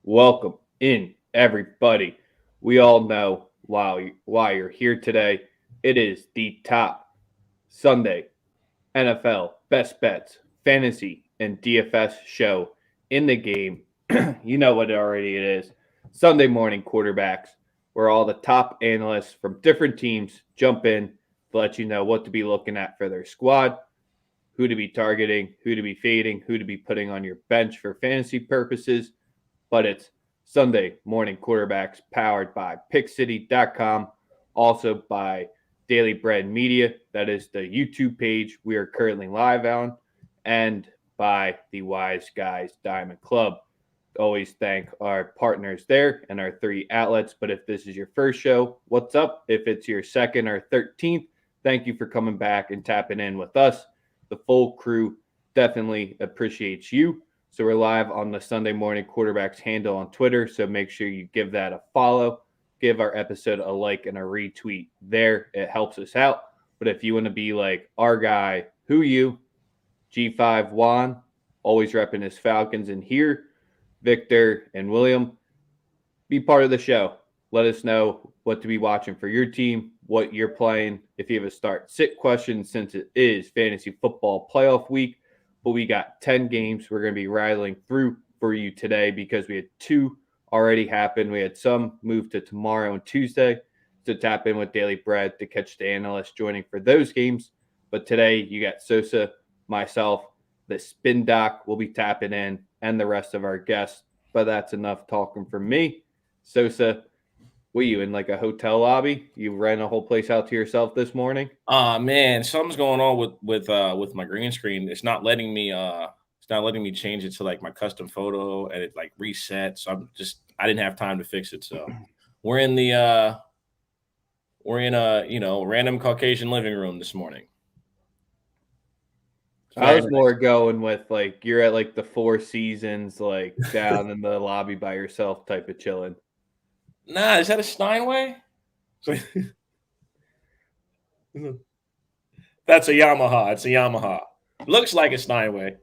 Welcome in, everybody. We all know why you're here today. It is the top Sunday NFL best bets, fantasy, and DFS show in the game. You know what already it is. Sunday morning quarterbacks, where all the top analysts from different teams jump in to let you know what to be looking at for their squad, who to be targeting, who to be fading, who to be putting on your bench for fantasy purposes. But it's Sunday morning quarterbacks powered by pickcity.com, also by Daily Bread Media. That is the YouTube page we are currently live on, and by the Wise Guys Diamond Club. Always thank our partners there and our three outlets. But if this is your first show, what's up? If it's your second or 13th, thank you for coming back and tapping in with us. The full crew definitely appreciates you. So we're live on the Sunday morning quarterbacks handle on Twitter. So make sure you give that a follow, give our episode a like and a retweet there. It helps us out. But if you want to be like our guy, who you, G5 Juan, always repping his Falcons in here, Victor and William, be part of the show. Let us know what to be watching for your team, what you're playing. If you have a start sit question, since it is fantasy football playoff week, but we got 10 games we're going to be rattling through for you today because we had 2 already happen. We had some move to tomorrow and Tuesday to tap in with Daily Bread to catch the analysts joining for those games. But today you got Sosa, myself, the spin doc will be tapping in, and the rest of our guests. But that's enough talking from me. Sosa, what you in like a hotel lobby? You ran a whole place out to yourself this morning? Man, something's going on with my green screen. It's not letting me change it to like my custom photo, and it like reset. So I didn't have time to fix it. So we're in a random Caucasian living room this morning. I was more going with like you're at like the Four Seasons, like down in the lobby by yourself type of chilling. Nah, is that a Steinway? That's a Yamaha. It's a Yamaha. Looks like a Steinway.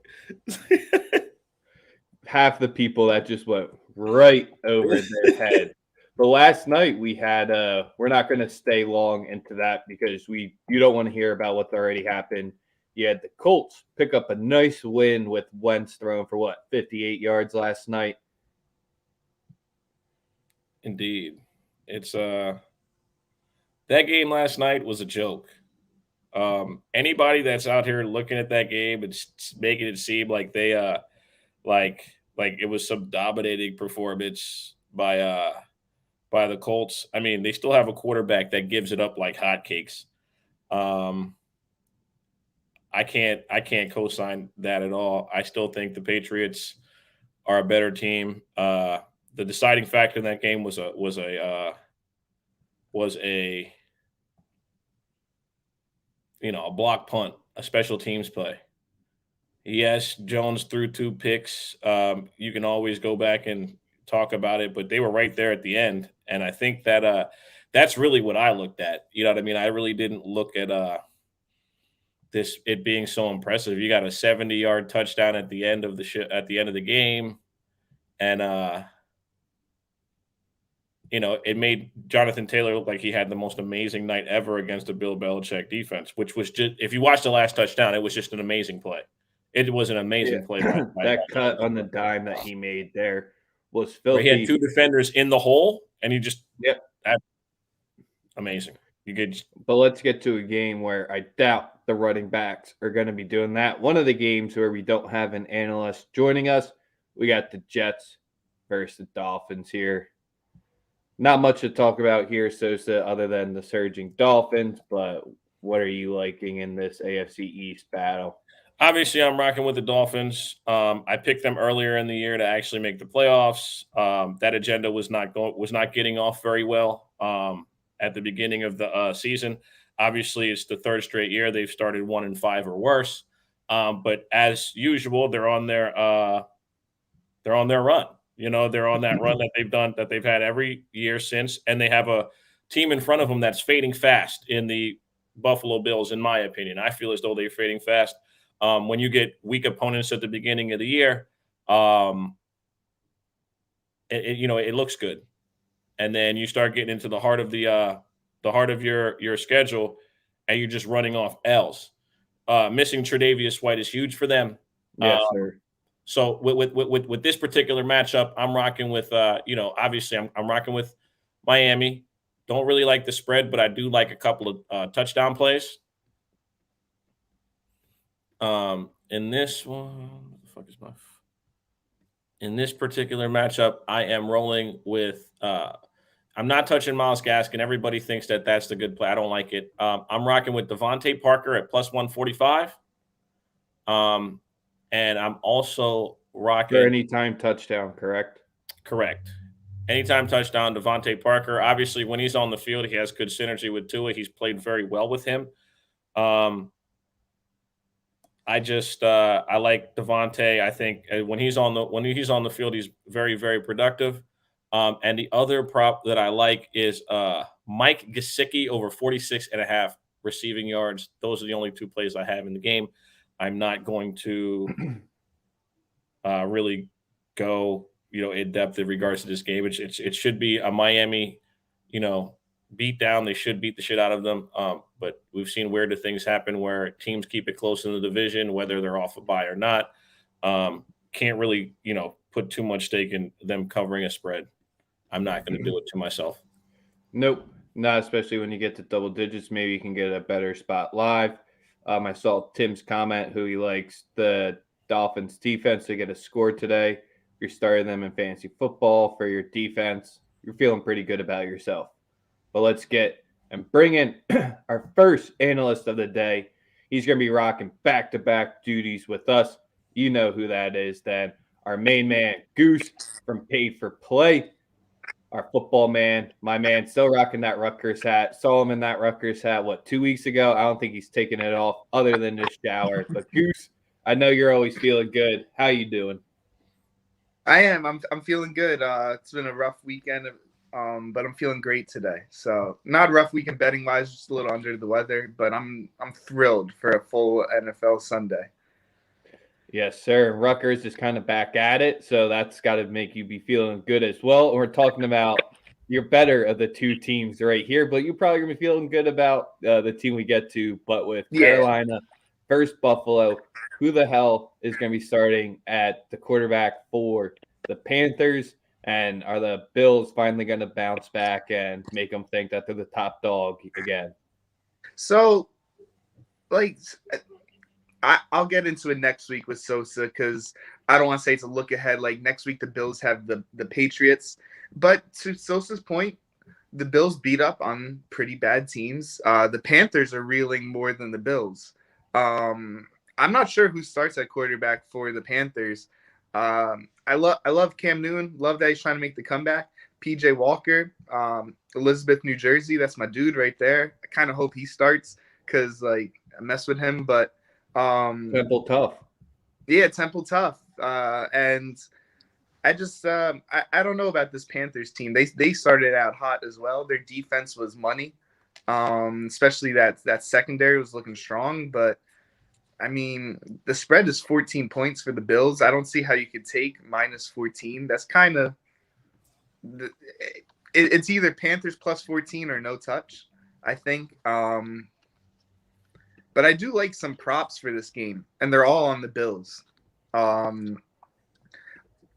Half the people that just went right over their head. But last night we had we're not going to stay long into that because you don't want to hear about what's already happened. You had the Colts pick up a nice win with Wentz throwing for 58 yards last night. Indeed. It's that game last night was a joke. Anybody that's out here looking at that game and making it seem like they like it was some dominating performance by the Colts. I mean, they still have a quarterback that gives it up like hotcakes. I can't co-sign that at all. I still think the Patriots are a better team. The deciding factor in that game was a block punt, a special teams play. Yes, Jones threw 2 picks. You can always go back and talk about it, but they were right there at the end. And I think that that's really what I looked at. You know what I mean? I really didn't look at it being so impressive. You got a 70-yard touchdown at the end of the game, and it made Jonathan Taylor look like he had the most amazing night ever against the Bill Belichick defense, which was just, if you watch the last touchdown, it was just an amazing play. It was an amazing play. That cut on the dime that he made there was filthy. He had 2 defenders in the hole, and he just amazing. But let's get to a game where I doubt the running backs are going to be doing that. One of the games where we don't have an analyst joining us, we got the Jets versus the Dolphins here. Not much to talk about here, Sosa, other than the surging Dolphins, but what are you liking in this AFC East battle? Obviously, I'm rocking with the Dolphins. I picked them earlier in the year to actually make the playoffs. That agenda was not getting off very well at the beginning of the season. Obviously, it's the 3rd straight year they've started 1-5 or worse. But as usual, they're on their run. They're on that run that they've had every year since, and they have a team in front of them that's fading fast in the Buffalo Bills, in my opinion. I feel as though they're fading fast. When you get weak opponents at the beginning of the year, it looks good. And then you start getting into the heart of your schedule, and you're just running off L's. Missing Tre'Davious White is huge for them. Yes, sir. So with this particular matchup, I'm rocking with obviously I'm rocking with Miami. Don't really like the spread, but I do like a couple of touchdown plays. In this one, what the fuck is my? In this particular matchup, I am rolling with. I'm not touching Myles Gaskin. Everybody thinks that that's the good play. I don't like it. I'm rocking with Devonte Parker at plus 145. And I'm also rocking For anytime touchdown, correct? Correct. Anytime touchdown, Devonte Parker. Obviously, when he's on the field, he has good synergy with Tua. He's played very well with him. I like Devonte. I think when he's on the field, he's very, very productive. And the other prop that I like is Mike Gesicki over 46.5 receiving yards. Those are the only two plays I have in the game. I'm not going to really go, in depth in regards to this game. It should be a Miami, beat down. They should beat the shit out of them. But we've seen weirder things happen where teams keep it close in the division, whether they're off a bye or not. Can't really, put too much stake in them covering a spread. I'm not going to do it to myself. Nope. Not especially when you get to double digits. Maybe you can get a better spot live. I saw Tim's comment who he likes the Dolphins defense to get a score today. If you're starting them in fantasy football for your defense, you're feeling pretty good about yourself. But let's get and bring in our first analyst of the day. He's going to be rocking back-to-back duties with us. You know who that is then. Our main man, Goose from Paid for Play. Our football man, my man, still rocking that Rutgers hat. Saw him in that Rutgers hat, 2 weeks ago? I don't think he's taking it off other than this shower. But Goose, I know you're always feeling good. How you doing? I am. I'm feeling good. It's been a rough weekend, but I'm feeling great today. So not a rough weekend betting wise, just a little under the weather, but I'm thrilled for a full NFL Sunday. Yes, sir. And Rutgers is kind of back at it, so that's got to make you be feeling good as well. We're talking about you're better of the two teams right here, but you're probably going to be feeling good about the team we get to. But with Carolina versus Buffalo, who the hell is going to be starting at the quarterback for the Panthers? And are the Bills finally going to bounce back and make them think that they're the top dog again? So, I'll get into it next week with Sosa because I don't want to say it's a look ahead. Like next week, the Bills have the Patriots. But to Sosa's point, the Bills beat up on pretty bad teams. The Panthers are reeling more than the Bills. I'm not sure who starts at quarterback for the Panthers. I love Cam Newton. Love that he's trying to make the comeback. PJ Walker, Elizabeth, New Jersey. That's my dude right there. I kind of hope he starts because I mess with him, but. Temple tough. Yeah, Temple tough. And I just I don't know about this Panthers team. They started out hot as well. Their defense was money. Especially that secondary was looking strong, but I mean, the spread is 14 points for the Bills. I don't see how you could take minus 14. That's kind of it's either Panthers plus 14 or no touch, I think. But I do like some props for this game, and they're all on the Bills.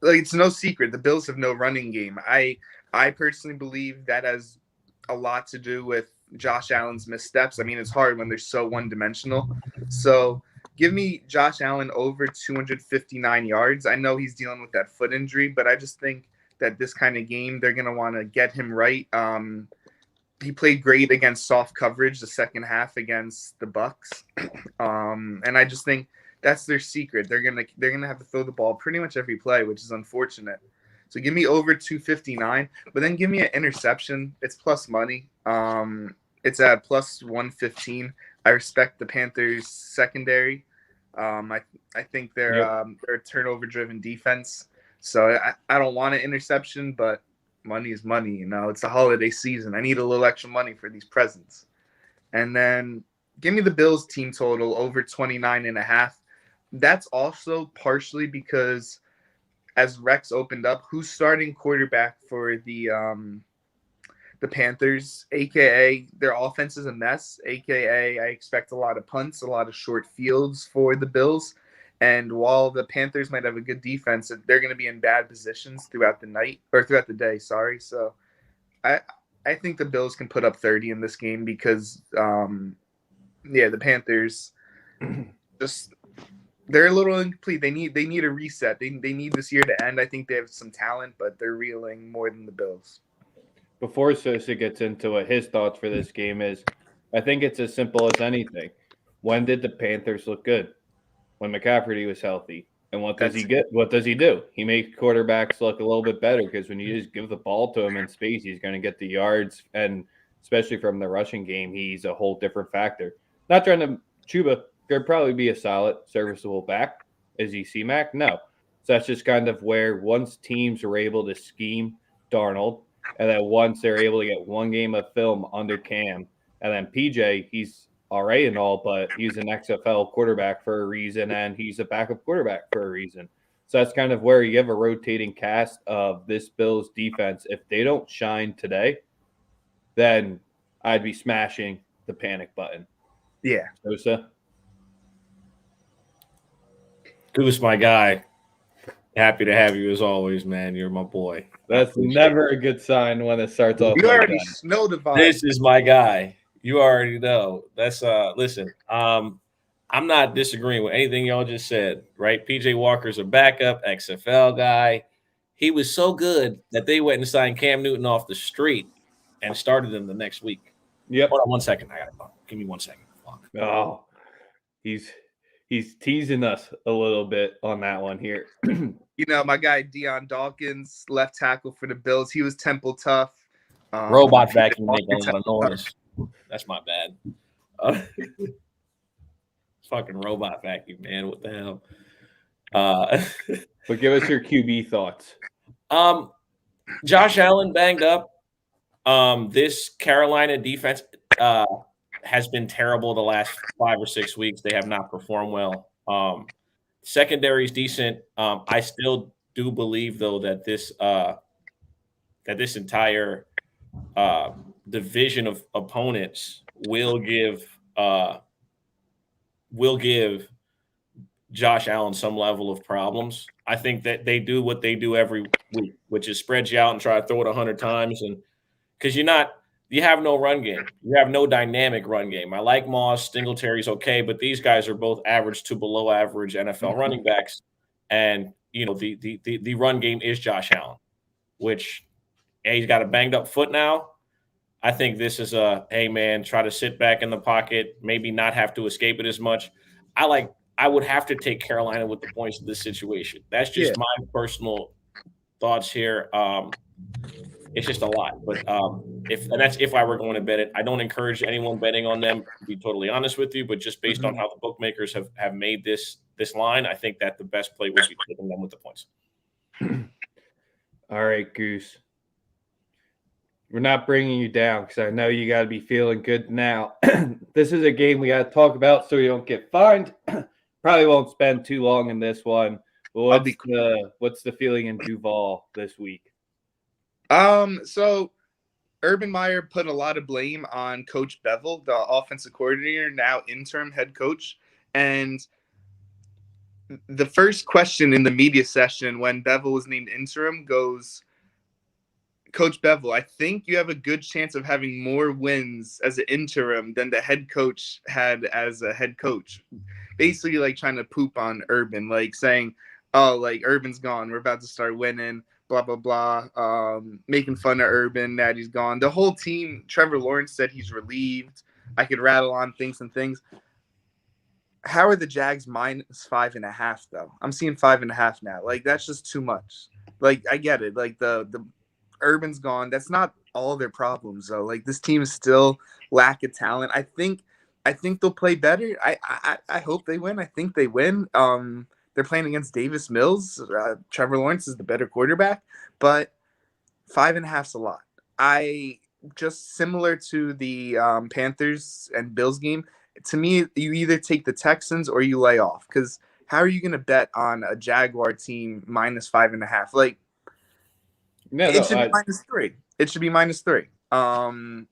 It's no secret the Bills have no running game. I personally believe that has a lot to do with Josh Allen's missteps. I mean, it's hard when they're so one-dimensional. So give me Josh Allen over 259 yards. I know he's dealing with that foot injury, but I just think that this kind of game, they're going to want to get him right. He played great against soft coverage the second half against the Bucks, and I just think that's their secret. They're gonna have to throw the ball pretty much every play, which is unfortunate. So give me over 259, but then give me an interception. It's plus money. It's at plus 115. I respect the Panthers secondary. I think they're a turnover-driven defense. So I don't want an interception, but money is money. It's the holiday season. I need a little extra money for these presents. And then give me the Bills team total over 29.5. That's also partially because as Rex opened up, who's starting quarterback for the Panthers, aka their offense is a mess, aka I expect a lot of punts, a lot of short fields for the Bills. And while the Panthers might have a good defense, they're going to be in bad positions throughout the day. Sorry. So I think the Bills can put up 30 in this game because, the Panthers just they're a little incomplete. They need a reset. They need this year to end. I think they have some talent, but they're reeling more than the Bills. Before Sosa gets into what his thoughts for this game is, I think it's as simple as anything. When did the Panthers look good? When McCaffrey was healthy. And what does he get? What does he do? He makes quarterbacks look a little bit better because when you just give the ball to him in space, he's going to get the yards. And especially from the rushing game, he's a whole different factor. Not trying to Chuba could probably be a solid, serviceable back. Is he C-Mac? No. So that's just kind of where once teams are able to scheme Darnold, and then once they're able to get one game of film under Cam, and then PJ, he's all right and all, but he's an XFL quarterback for a reason, and he's a backup quarterback for a reason. So that's kind of where you have a rotating cast of this Bills defense. If they don't shine today, then I'd be smashing the panic button. Yeah. Sosa? Goose, my guy. Happy to have you as always, man. You're my boy. That's never a good sign when it starts off. You like already that. know the vibe. This is my guy. You already know. That's listen. I'm not disagreeing with anything y'all just said, right? PJ Walker's a backup XFL guy. He was so good that they went and signed Cam Newton off the street and started him the next week. Yep. Hold on 1 second. I got it. Give me 1 second. Fuck. Oh, he's teasing us a little bit on that one here. You know, my guy Deion Dawkins, left tackle for the Bills. He was Temple tough. Robot vacuum making a lot of noise. That's my bad. Fucking robot vacuum, man. What the hell? But give us your QB thoughts. Josh Allen banged up. This Carolina defense has been terrible the last 5 or 6 weeks. They have not performed well. Secondary is decent. I still do believe, though, that this entire division of opponents will give Josh Allen some level of problems. I think that they do what they do every week, which is spread you out and try to throw it 100 times, and because you have no run game. You have no dynamic run game. I like Moss, Singletary's okay, but these guys are both average to below average NFL running backs. And, you know, the run game is Josh Allen, which he's got a banged up foot now. I think this is hey, man, try to sit back in the pocket, maybe not have to escape it as much. I would have to take Carolina with the points in this situation. That's just my personal thoughts here. It's just a lot, but that's if I were going to bet it. I don't encourage anyone betting on them, to be totally honest with you, but just based on how the bookmakers have made this line, I think that the best play would be taking them with the points. All right, Goose. We're not bringing you down because I know you got to be feeling good now. This is a game we got to talk about so you don't get fined. Probably won't spend too long in this one. But what's the feeling in Duval this week? So Urban Meyer put a lot of blame on Coach Bevel, the offensive coordinator, now interim head coach. And the first question in the media session when Bevel was named interim goes, Coach Bevel, I think you have a good chance of having more wins as an interim than the head coach had as a head coach. Basically, like trying to poop on Urban, like saying, oh, like Urban's gone. We're about to start winning. Blah, blah, blah, making fun of Urban that he's gone. The whole team, Trevor Lawrence said he's relieved. I could rattle on things. How are the Jags -5.5, though? I'm seeing 5.5 now. Like, that's just too much. Like, I get it. Like, the Urban's gone. That's not all their problems, though. Like, this team is still lack of talent. I think they'll play better. I hope they win. I think they win. They're playing against Davis Mills. Trevor Lawrence is the better quarterback, but 5.5's a lot. Just similar to the Panthers and Bills game, to me, you either take the Texans or you lay off because how are you going to bet on a Jaguar team -5.5? Like, it should be -3. It should be -3. And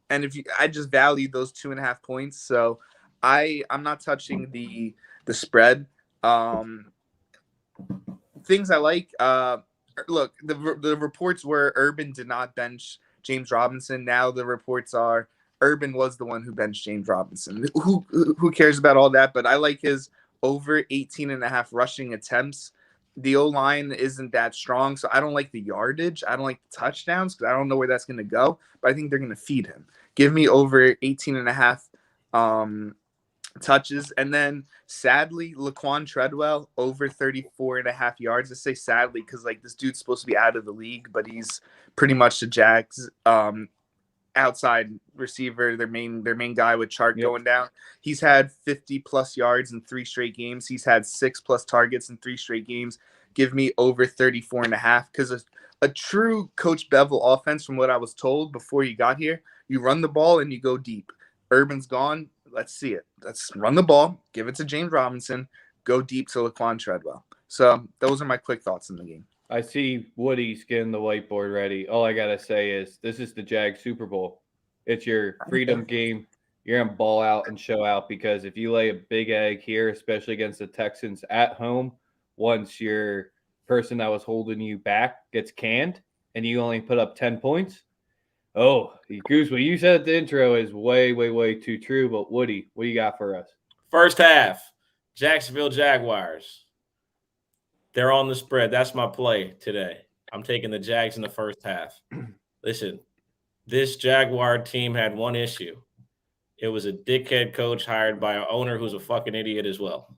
I just valued those 2.5 points, so I'm not touching the spread. Things I like. Look, the reports were Urban did not bench James Robinson. Now the reports are Urban was the one who benched James Robinson. Who cares about all that? But I like his over 18.5 rushing attempts. The O-line isn't that strong, so I don't like the yardage. I don't like the touchdowns because I don't know where that's going to go, but I think they're going to feed him. Give me over 18.5 touches. And then, sadly, Laquan Treadwell, over 34.5 yards. I say sadly because, like, this dude's supposed to be out of the league, but he's pretty much the Jags' outside receiver, their main guy with Chark going down. He's had 50+ yards in 3 straight games. He's had 6+ targets in 3 straight games. Give me over 34.5 because a true Coach Bevel offense, from what I was told before you got here, you run the ball and you go deep. Urban's gone. Let's see it. Let's run the ball, give it to James Robinson, go deep to Laquan Treadwell. So those are my quick thoughts in the game. I see Woody's getting the whiteboard ready. All I got to say is this is the Jag Super Bowl. It's your freedom game. You're going to ball out and show out because if you lay a big egg here, especially against the Texans at home, once your person that was holding you back gets canned and you only put up 10 points, Goose, what you said at the intro is way, way, way too true. But Woody, what do you got for us? First half, Jacksonville Jaguars. They're on the spread. That's my play today. I'm taking the Jags in the first half. Listen, this Jaguar team had one issue. It was a dickhead coach hired by an owner who's a fucking idiot as well.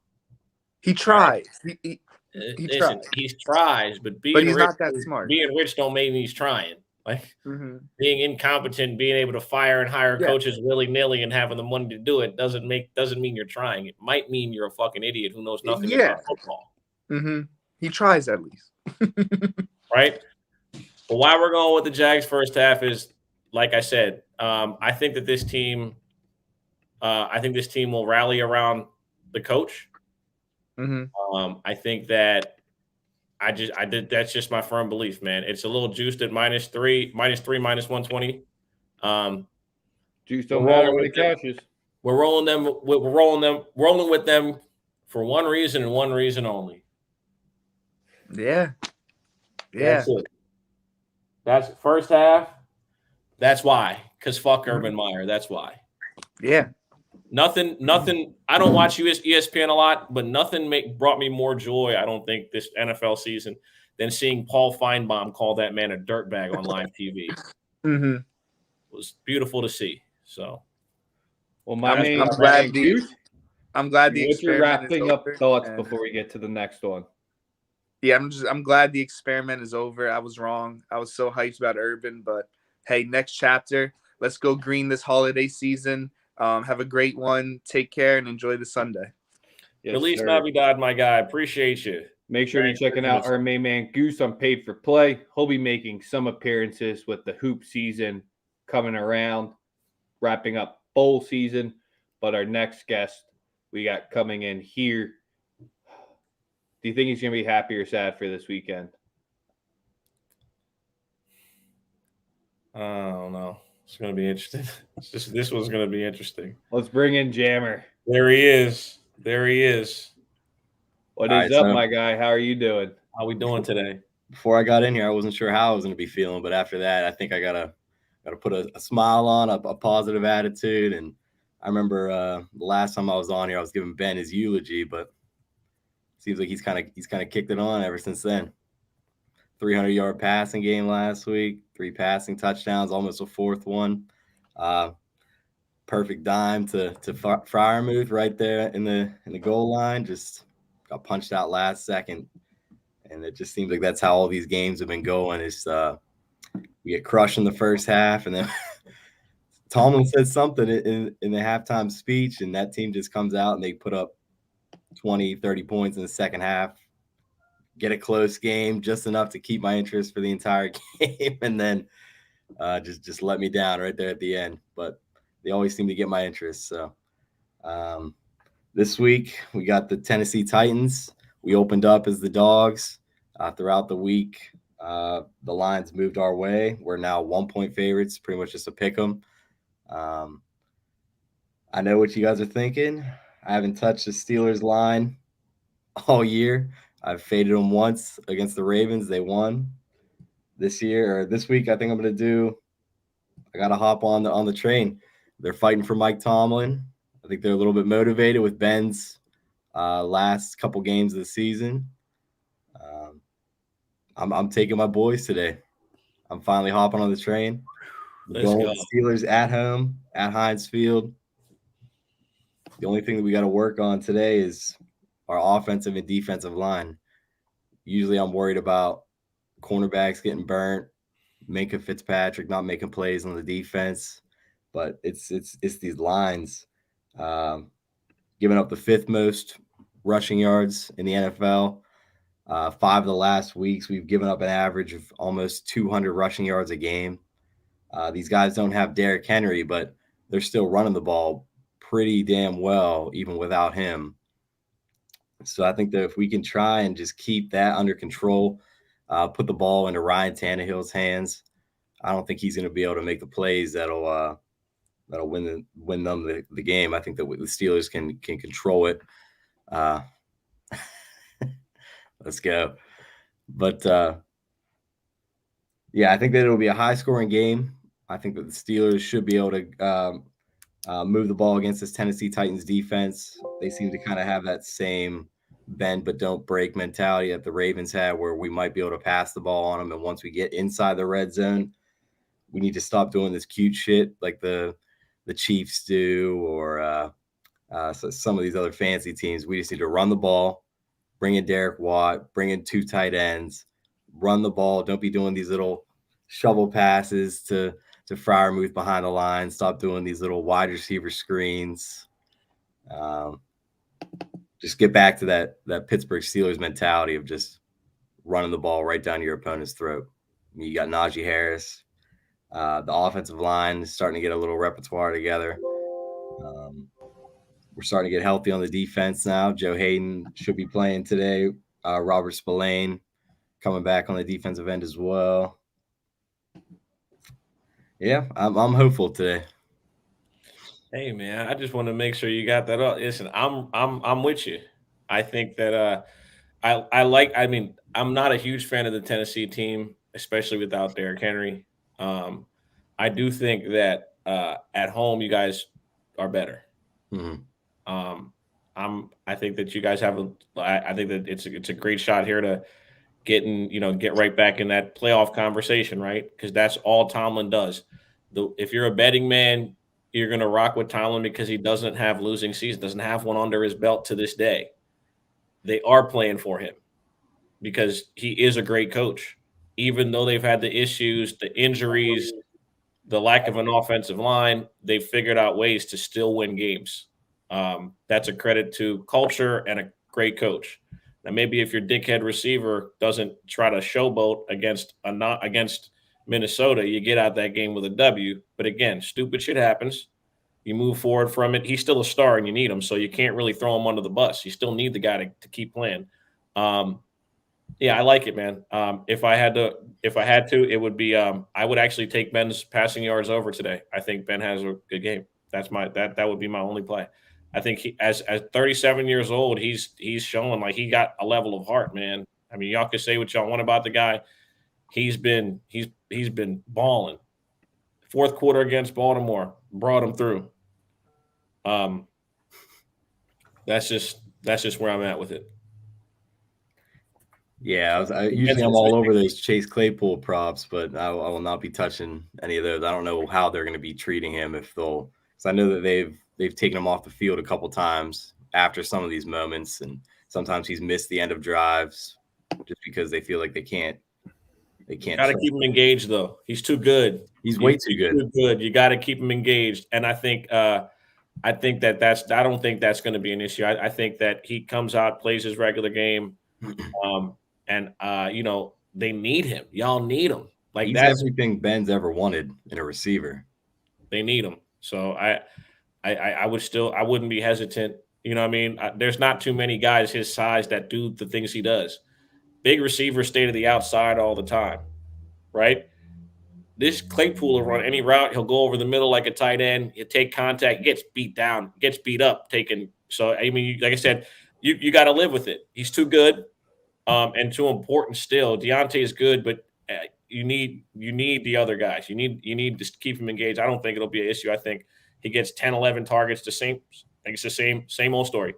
He tries. He listen, he tries, but he's rich, not that smart. Being rich don't mean he's trying. Like being incompetent, being able to fire and hire coaches willy-nilly and having the money to do it doesn't mean you're trying. It might mean you're a fucking idiot who knows nothing about football. He tries at least. Right? But why we're going with the Jags first half is, like I said, I think that this team will rally around the coach. I think that that's just my firm belief, man. It's a little juiced at -3, -120. Juice don't matter when it cashes. We're rolling with them for one reason and one reason only. Yeah. That's it. That's first half. That's why. Because fuck Urban Meyer. That's why. Yeah. Nothing. I don't watch ESPN a lot, but nothing brought me more joy, I don't think, this NFL season than seeing Paul Feinbaum call that man a dirtbag on live TV. It was beautiful to see. So, well, I'm glad the what's your wrapping up thoughts and before we get to the next one? Yeah, I'm glad the experiment is over. I was wrong. I was so hyped about Urban, but hey, next chapter. Let's go green this holiday season. Have a great one. Take care and enjoy the Sunday. Yes, Feliz Navidad, my guy. Appreciate you. Make sure you're checking out our main man Goose on Paid for Play. He'll be making some appearances with the hoop season coming around, wrapping up bowl season. But our next guest we got coming in here, do you think he's going to be happy or sad for this weekend? I don't know. It's going to be interesting. This one's going to be interesting. Let's bring in Jammer. There he is. What is up, my guy? How are you doing? How we doing today? Before I got in here, I wasn't sure how I was going to be feeling, but after that, I think I gotta put a smile on, a positive attitude. And I remember the last time I was on here, I was giving Ben his eulogy, but it seems like he's kind of kicked it on ever since then. 300-yard passing game last week, 3 passing touchdowns, almost a 4th one. Perfect dime to Freiermuth right there in the goal line. Just got punched out last second, and it just seems like that's how all these games have been going. Is we get crushed in the first half, and then Tomlin said something in the halftime speech, and that team just comes out and they put up 20, 30 points in the second half. Get a close game, just enough to keep my interest for the entire game, and then just let me down right there at the end. But they always seem to get my interest. So this week we got the Tennessee Titans we opened up as the dogs throughout the week. The lines moved our way. We're now 1-point favorites, pretty much just a pick 'em. I know what you guys are thinking. I haven't touched the Steelers line all year. I've faded them once against the Ravens. They won this week. I think I'm going to I got to hop on the train. They're fighting for Mike Tomlin. I think they're a little bit motivated with Ben's last couple games of the season. I'm taking my boys today. I'm finally hopping on the train. Let's go. Steelers at home at Heinz Field. The only thing that we got to work on today is our offensive and defensive line. Usually I'm worried about cornerbacks getting burnt, Minka Fitzpatrick not making plays on the defense, but it's these lines giving up the 5th most rushing yards in the NFL. 5 of the last weeks, we've given up an average of almost 200 rushing yards a game. These guys don't have Derrick Henry, but they're still running the ball pretty damn well, even without him. So I think that if we can try and just keep that under control, put the ball into Ryan Tannehill's hands, I don't think he's going to be able to make the plays that'll win them the game. I think that the Steelers can control it. Let's go. But yeah, I think that it'll be a high-scoring game. I think that the Steelers should be able to move the ball against this Tennessee Titans defense. They seem to kind of have that same bend but don't break mentality that the Ravens had, where we might be able to pass the ball on them. And once we get inside the red zone, we need to stop doing this cute shit like the Chiefs do, or so some of these other fancy teams. We just need to run the ball, bring in Derek Watt, bring in 2 tight ends, run the ball. Don't be doing these little shovel passes to Freiermuth behind the line. Stop doing these little wide receiver screens. Just get back to that Pittsburgh Steelers mentality of just running the ball right down your opponent's throat. You got Najee Harris. The offensive line is starting to get a little repertoire together. We're starting to get healthy on the defense now. Joe Hayden should be playing today. Robert Spillane coming back on the defensive end as well. Yeah, I'm hopeful today. Hey man, I just want to make sure you got that up. Listen, I'm with you. I think that I'm not a huge fan of the Tennessee team, especially without Derrick Henry. I do think that at home you guys are better. Mm-hmm. I think that you guys have I think that it's a great shot here to get right back in that playoff conversation, right? Because that's all Tomlin does. If you're a betting man, you're going to rock with Tomlin because he doesn't have losing season, doesn't have one under his belt to this day. They are playing for him because he is a great coach. Even though they've had the issues, the injuries, the lack of an offensive line, they've figured out ways to still win games. That's a credit to culture and a great coach. Now, maybe if your dickhead receiver doesn't try to showboat against Minnesota, you get out that game with a W. But again, stupid shit happens. You move forward from it. He's still a star and you need him, so you can't really throw him under the bus. You still need the guy to keep playing. Yeah, I like it, man. If I had to, it would be I would actually take Ben's passing yards over today. I think Ben has a good game. That would be my only play. I think he, as 37 years old, he's showing like he got a level of heart, man. I mean, y'all can say what y'all want about the guy. He's been balling. 4th quarter against Baltimore brought him through. That's just where I'm at with it. Yeah, usually I'm all over those Chase Claypool props, but I will not be touching any of those. I don't know how they're going to be treating him because I know that they've taken him off the field a couple times after some of these moments, and sometimes he's missed the end of drives just because they feel like they can't. Got to keep him engaged though. He's too good. He's way too good. Too good. You got to keep him engaged, and I think I don't think that's going to be an issue. I think that he comes out, plays his regular game. And they need him. Y'all need him. Like he's everything Ben's ever wanted in a receiver. They need him. So I wouldn't be hesitant, You know what I mean? There's not too many guys his size that do the things he does. Big receivers stay to the outside all the time, right? This Claypool will run any route. He'll go over the middle like a tight end. He'll take contact, gets beat down, gets beat up, taken. So, I mean, like I said, you got to live with it. He's too good and too important still. Deontay is good, but you need the other guys. You need to keep him engaged. I don't think it'll be an issue. I think he gets 10, 11 targets. I think it's the same old story.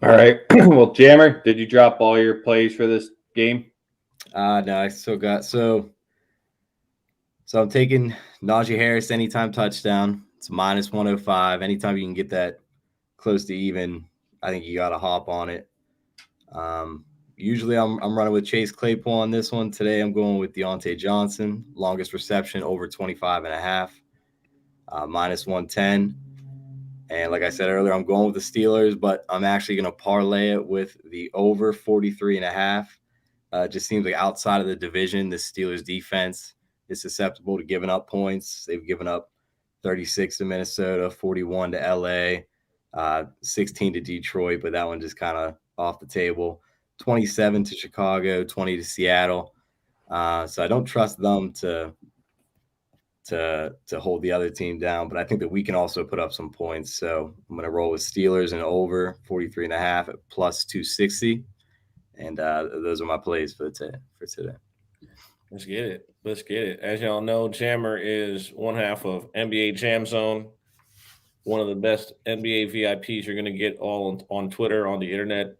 All right. Well, Jammer, did you drop all your plays for this game? No, I still got so I'm taking Najee Harris anytime touchdown. It's minus 105. Anytime you can get that close to even, I think you got to hop on it. Usually I'm running with Chase Claypool on this one. Today I'm going with Deontay Johnson, longest reception over 25.5, minus 110. And like I said earlier, I'm going with the Steelers, but I'm actually going to parlay it with the over 43.5. Just seems like outside of the division, the Steelers defense is susceptible to giving up points. They've given up 36 to Minnesota, 41 to LA, 16 to Detroit, but that one just kind of off the table. 27 to Chicago, 20 to Seattle. So I don't trust them to hold the other team down, but I think that we can also put up some points. So I'm going to roll with Steelers and over 43.5 at plus 260. And those are my plays for today. Let's get it. As y'all know, Jammer is one half of NBA Jam Zone, one of the best NBA VIPs you're going to get all on Twitter, on the internet.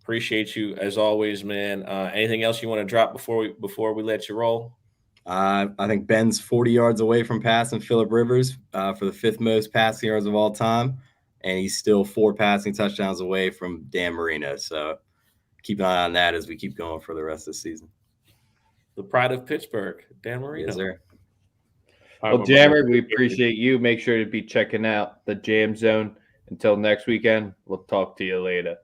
Appreciate you as always, man. Anything else you want to drop before we let you roll? I think Ben's 40 yards away from passing Phillip Rivers for the fifth most passing yards of all time, and he's still 4 passing touchdowns away from Dan Marino. So keep an eye on that as we keep going for the rest of the season. The pride of Pittsburgh, Dan Marino. Yes, sir. Well, Jammer, we appreciate you. Make sure to be checking out the Jam Zone. Until next weekend, we'll talk to you later.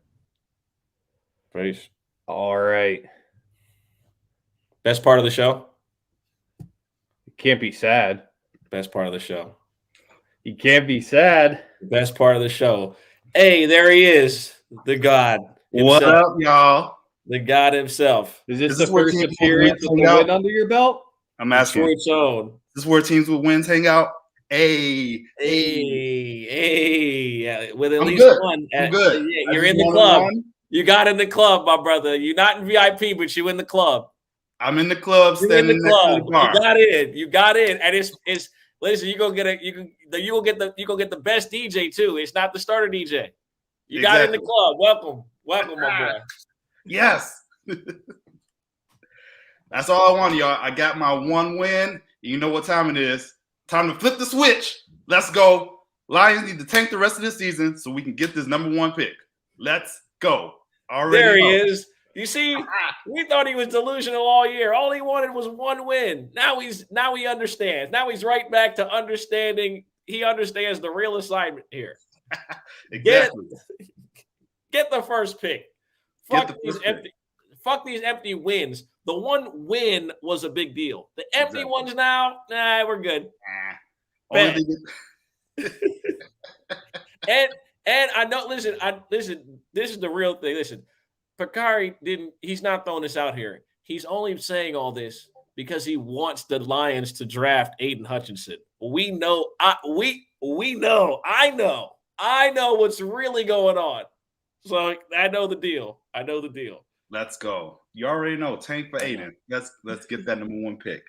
Peace. All right. Best part of the show? You can't be sad. Best part of the show. You can't be sad. Best part of the show. Hey, there he is, the God himself. What up, y'all? The God himself. Is this Is the where first teams appearance will with win the out? win under your belt? I'm asking. Detroit's own. This is where teams with wins hang out. Hey. Yeah, with at I'm least good. one. I'm good. Yeah, I you're just in the wanted club. one. You got in the club, my brother. You're not in VIP, but you in the club. I'm in the club, You're in standing the next to the club. bar. You got in, and it's. Listen, you gonna get the best DJ too. It's not the starter DJ. You got in the club. Welcome, my boy. Yes. That's all I want, y'all. I got my one win. You know what time it is. Time to flip the switch. Let's go. Lions need to tank the rest of the season so we can get this number 1 pick. Let's go. Already There he know. is. You see, we thought he was delusional all year. All he wanted was one win. Now he understands. Now he's right back to understanding. He understands the real assignment here. Exactly. Get the first pick. Fuck these empty wins. The one win was a big deal. The empty ones now, we're good. Only And I know. Listen. This is the real thing. Listen, Bakari he's not throwing this out here. He's only saying all this because he wants the Lions to draft Aiden Hutchinson. We know. We know. I know what's really going on. So I know the deal. Let's go. You already know. Tank for Aiden. Let's get that number 1 pick.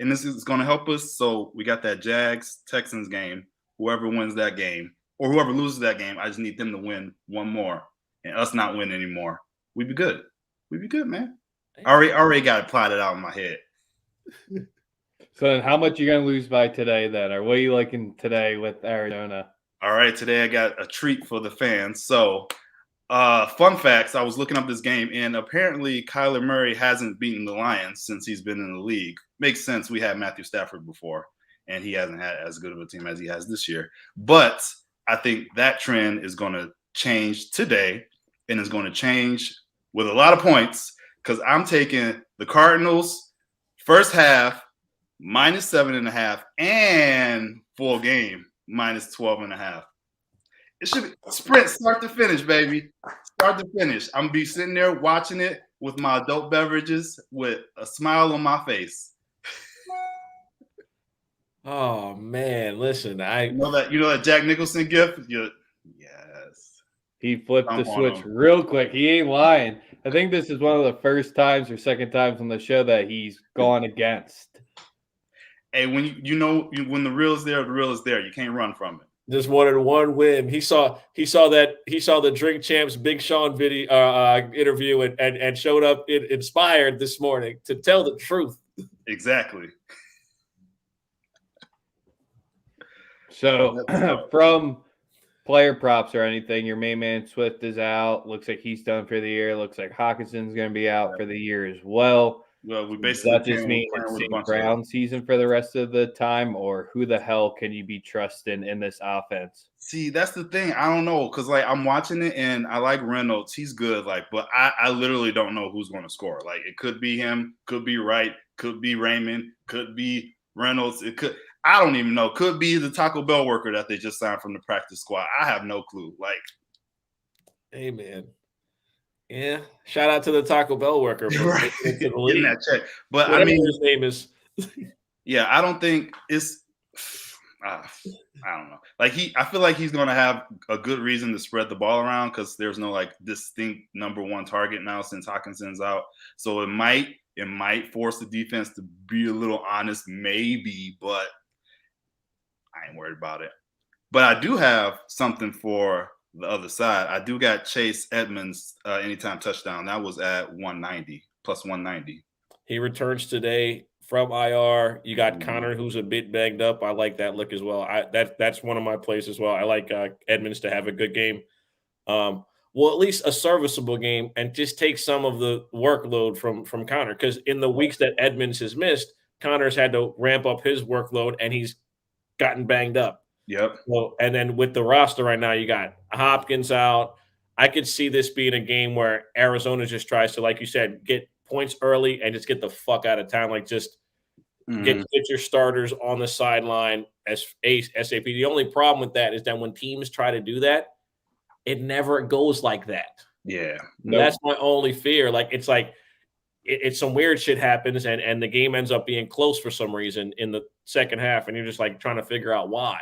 And this is going to help us. So we got that Jags-Texans game. Whoever wins that game or whoever loses that game, I just need them to win one more and us not win anymore. We'd be good. Man. I already got it plotted out in my head. So then how much you going to lose by today then? Or what are you liking today with Arizona? All right, today I got a treat for the fans. So, fun facts, I was looking up this game, and apparently Kyler Murray hasn't beaten the Lions since he's been in the league. Makes sense. We had Matthew Stafford before, and he hasn't had as good of a team as he has this year. But I think that trend is going to change today, and it's going to change with a lot of points because I'm taking the Cardinals first half, -7.5, and full game minus 12.5. It should be sprint start to finish, baby. Start to finish. I'm gonna be sitting there watching it with my adult beverages with a smile on my face. Oh man, listen, You know that Jack Nicholson gift? Yes. He flipped I'm the on switch him. real quick. He ain't lying. I think this is one of the first times or second times on the show that he's gone against. Hey, when when the real is there, the real is there. You can't run from it. just wanted one win. He saw the Drink Champs Big Sean video interview and showed up inspired this morning to tell the truth. Exactly. So from player props or anything, your main man Swift is out. Looks like he's done for the year. Looks like Hawkinson's going to be out for the year as well. Well, we Does basically that just mean it's St. Brown season for the rest of the time, or who the hell can you be trusting in this offense? See, that's the thing. I don't know, because like I'm watching it and I like Reynolds. He's good, but I literally don't know who's going to score. Like it could be him, could be Wright, could be Raymond, could be Reynolds. I don't even know. Could be the Taco Bell worker that they just signed from the practice squad. I have no clue. Like, hey man. Yeah, shout out to the Taco Bell worker, right. Getting that check. But whatever I mean, his name is. Yeah, I don't think it's. I don't know. I feel like he's going to have a good reason to spread the ball around because there's no distinct number one target now since Hawkinson's out. So it might force the defense to be a little honest, maybe, but I ain't worried about it. But I do have something for the other side. I do got Chase Edmonds anytime touchdown. That was at 190 plus 190. He returns today from IR. You got Connor, who's a bit banged up. I like that look as well. That's one of my plays as well. I like Edmonds to have a good game. Well, at least a serviceable game, and just take some of the workload from Connor. Because in the weeks that Edmonds has missed, Connor's had to ramp up his workload, and he's gotten banged up. Yep. Well, and then with the roster right now, you got Hopkins out. I could see this being a game where Arizona just tries to, like you said, get points early and just get the fuck out of town. Like just get your starters on the sideline as SAP. The only problem with that is that when teams try to do that, it never goes like that. Yeah. Nope. That's my only fear. It's some weird shit happens and the game ends up being close for some reason in the second half, and you're just trying to figure out why.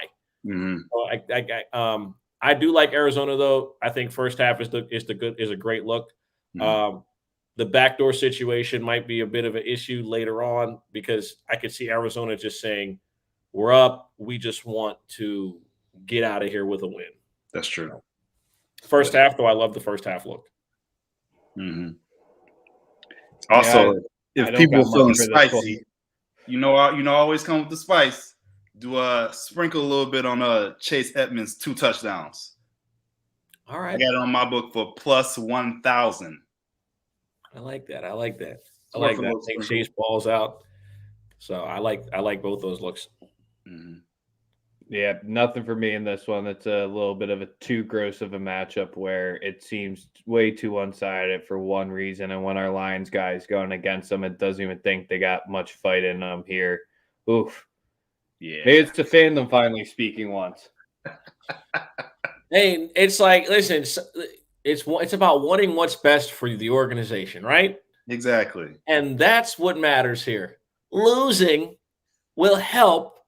Mm-hmm. So I do like Arizona though. I think first half is a great look. Mm-hmm. The backdoor situation might be a bit of an issue later on because I could see Arizona just saying, "We're up. We just want to get out of here with a win." That's true. First half though, I love the first half look. Mm-hmm. Also, if people are feeling spicy, always come with the spice. Do sprinkle a little bit on Chase Edmonds 2 touchdowns. All right, I got it on my book for plus 1,000. I like that. I like that. I think Chase balls out. So I like both those looks. Mm-hmm. Yeah, nothing for me in this one. It's a little bit of a too gross of a matchup where it seems way too one-sided for one reason. And when our Lions guys going against them, it doesn't even think they got much fight in them here. Oof. Yeah. Maybe it's the fandom finally speaking once. Hey, it's listen, it's about wanting what's best for the organization, right? Exactly. And that's what matters here. Losing will help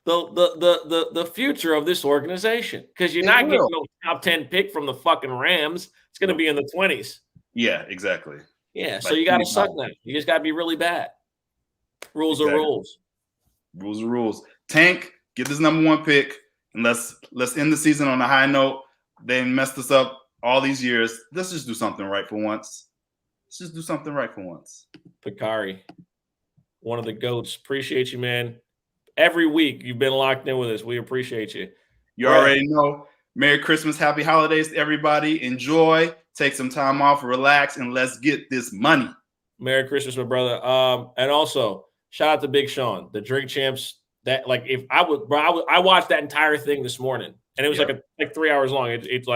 the future of this organization because you're not getting no top 10 pick from the fucking Rams. It's going to be in the 20s. Yeah, exactly. Yeah, so you got to suck them. You just got to be really bad. Rules are rules. Rules are rules. Tank, get this number 1 pick, and let's end the season on a high note. They messed us up all these years. Let's just do something right for once. Picari, one of the GOATs. Appreciate you, man. Every week you've been locked in with us. We appreciate you. You already know. Merry Christmas, happy holidays to everybody. Enjoy, take some time off, relax, and let's get this money. Merry Christmas, my brother. And also shout out to Big Sean, the Drink Champs. That if I would, bro, I watched that entire thing this morning, and it was like 3 hours long. It's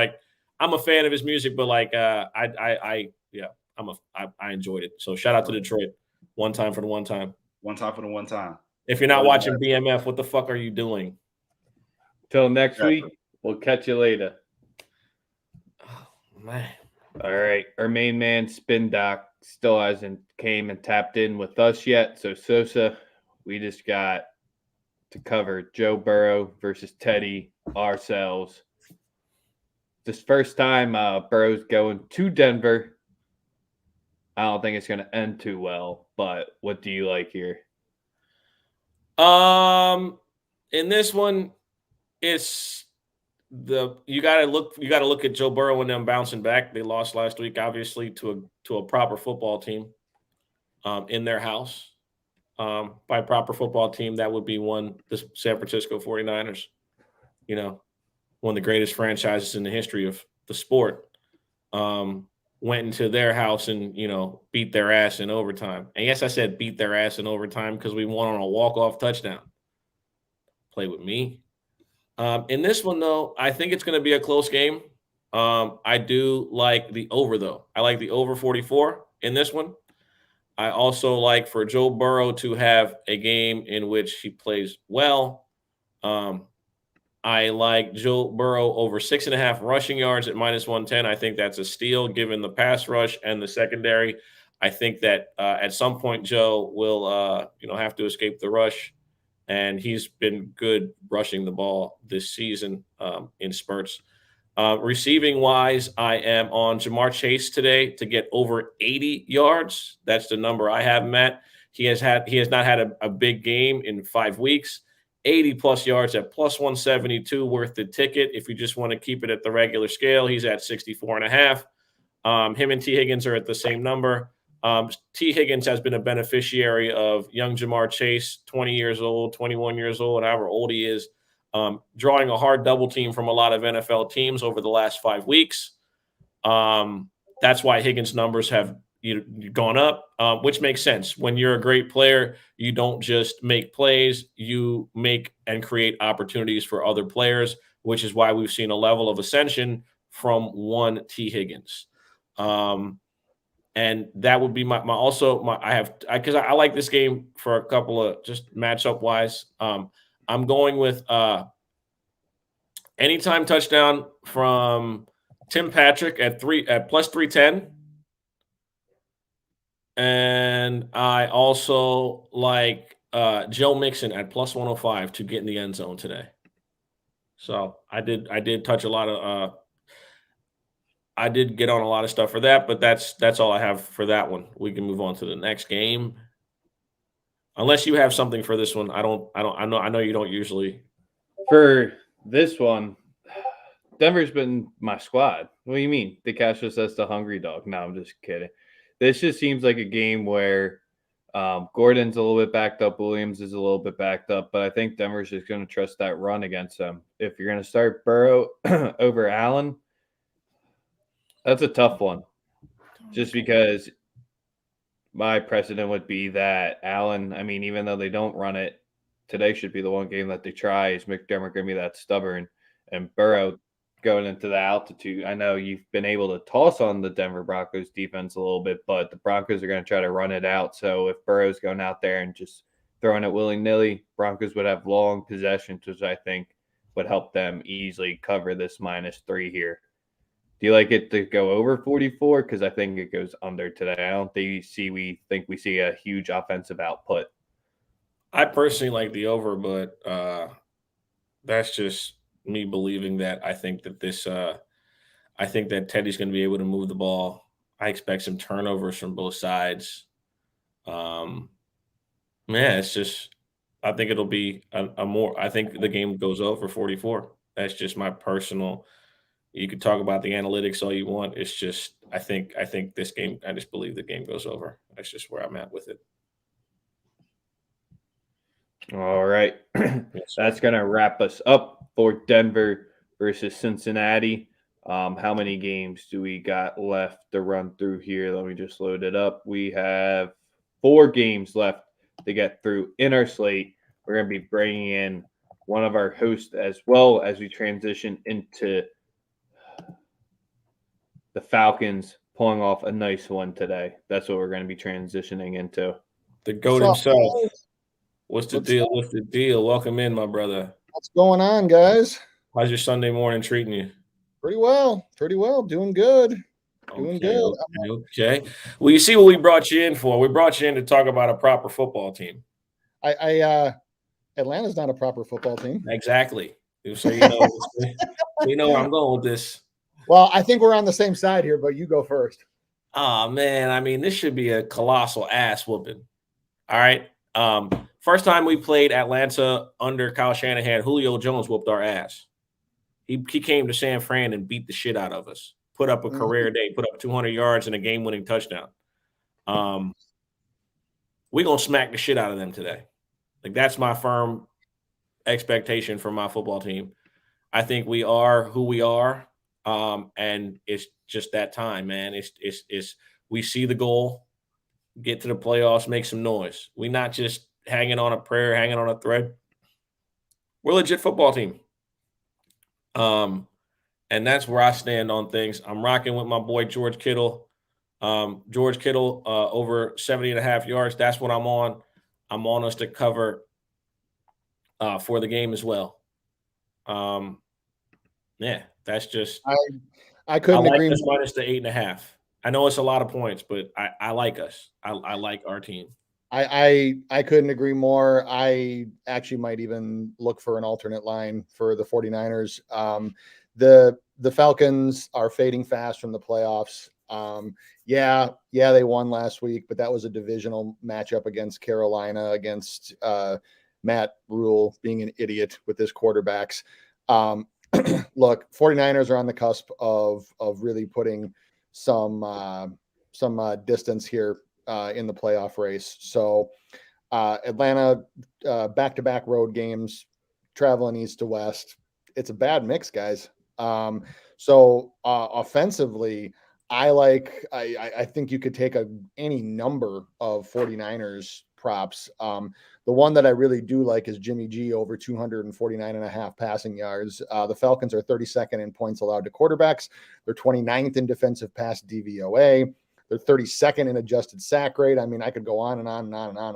I'm a fan of his music, but I enjoyed it. So shout out to Detroit. One time for the one time. One time for the one time. If you're not watching BMF, what the fuck are you doing? Till next Yeah. week, we'll catch you later. Oh, man. All right. Our main man, Spin Doc, still hasn't came and tapped in with us yet. So, Sosa, we just got to cover Joe Burrow versus Teddy ourselves. This first time Burrow's going to Denver. I don't think it's going to end too well, but what do you like here? In this one, it's you got to look at Joe Burrow and them bouncing back. They lost last week, obviously, to a proper football team in their house. By proper football team, that would be the San Francisco 49ers, one of the greatest franchises in the history of the sport. Went into their house and, beat their ass in overtime. And yes, I said beat their ass in overtime because we won on a walk-off touchdown. Play with me. In this one, though, I think it's going to be a close game. I do like the over, though. I like the over 44 in this one. I also like for Joe Burrow to have a game in which he plays well. I like Joe Burrow over 6.5 rushing yards at -110. I think that's a steal given the pass rush and the secondary. I think that at some point Joe will, have to escape the rush, and he's been good rushing the ball this season in spurts. Receiving wise, I am on Jamar Chase today to get over 80 yards. That's the number I have him at. He has not had a big game in 5 weeks. 80 plus yards at +172 worth the ticket. If you just want to keep it at the regular scale, he's at 64.5. Him and T. Higgins are at the same number. T. Higgins has been a beneficiary of young Jamar Chase, 20 years old, 21 years old, however old he is, drawing a hard double team from a lot of NFL teams over the last 5 weeks. That's why Higgins' numbers have gone up, which makes sense. When you're a great player, you don't just make plays, you make and create opportunities for other players, which is why we've seen a level of ascension from one T. Higgins. And that would be because I like this game for a couple of just matchup wise. I'm going with anytime touchdown from Tim Patrick at +310. And I also like Joe Mixon at +105 to get in the end zone today. So I did touch a lot of I did get on a lot of stuff for that, but that's all I have for that one. We can move on to the next game. Unless you have something for this one. I know you don't usually. For this one, Denver's been my squad. What do you mean? They catch us as the hungry dog. No, I'm just kidding. This just seems like a game where Gordon's a little bit backed up. Williams is a little bit backed up. But I think Denver's just going to trust that run against them. If you're going to start Burrow over Allen, that's a tough one. Just because my precedent would be that Allen, even though they don't run it, today should be the one game that they try. Is McDermott going to be that stubborn? And Burrow going into the altitude. I know you've been able to toss on the Denver Broncos defense a little bit, but the Broncos are going to try to run it out. So if Burrow's going out there and just throwing it willy-nilly, Broncos would have long possessions, which I think would help them easily cover this -3 here. Do you like it to go over 44? Because I think it goes under today. I don't think we see a huge offensive output. I personally like the over, but that's just me believing that I think that Teddy's going to be able to move the ball. I expect some turnovers from both sides. It's just, I think it'll be I think the game goes over 44. That's just my personal. You could talk about the analytics all you want. It's just, I think this game, I just believe the game goes over. That's just where I'm at with it. All right. That's going to wrap us up for Denver versus Cincinnati. How many games do we got left to run through here? Let me just load it up. We have 4 games left to get through in our slate. We're going to be bringing in one of our hosts as well as we transition into the Falcons pulling off a nice one today. That's what we're going to be transitioning into. The GOAT himself. What's the deal? Welcome in, my brother. What's going on, guys? How's your Sunday morning treating you? Pretty well. Doing good. Doing good. Okay. Well, you see what we brought you in for. We brought you in to talk about a proper football team. Atlanta's not a proper football team. Exactly. So you know where I'm going with this. Well, I think we're on the same side here, but you go first. Oh man, I mean, this should be a colossal ass whooping. All right. First time we played Atlanta under Kyle Shanahan, Julio Jones whooped our ass. He came to San Fran and beat the shit out of us. Put up a career day, put up 200 yards and a game-winning touchdown. We're going to smack the shit out of them today. Like, that's my firm expectation for my football team. I think we are who we are, and it's just that time, man. It's we see the goal, get to the playoffs, make some noise. We're not just hanging on a prayer, hanging on a thread. We're a legit football team. And that's where I stand on things. I'm rocking with my boy George Kittle. George Kittle over 70.5 yards. That's what I'm on. I'm on us to cover for the game as well. Yeah, that's just I couldn't agree us minus the 8.5. I know it's a lot of points, but I like us. I like our team. I couldn't agree more. I actually might even look for an alternate line for the 49ers. The Falcons are fading fast from the playoffs. Yeah, they won last week, but that was a divisional matchup against Carolina, against Matt Rule being an idiot with his quarterbacks. Look, 49ers are on the cusp of really putting some distance here in the playoff race. So Atlanta, back-to-back road games, traveling east to west. It's a bad mix, guys. So offensively, I think you could take any number of 49ers props. The one that I really do like is Jimmy G over 249.5 passing yards. The Falcons are 32nd in points allowed to quarterbacks. They're 29th in defensive pass DVOA. They're 32nd in adjusted sack rate. I mean, I could go on and on and on and on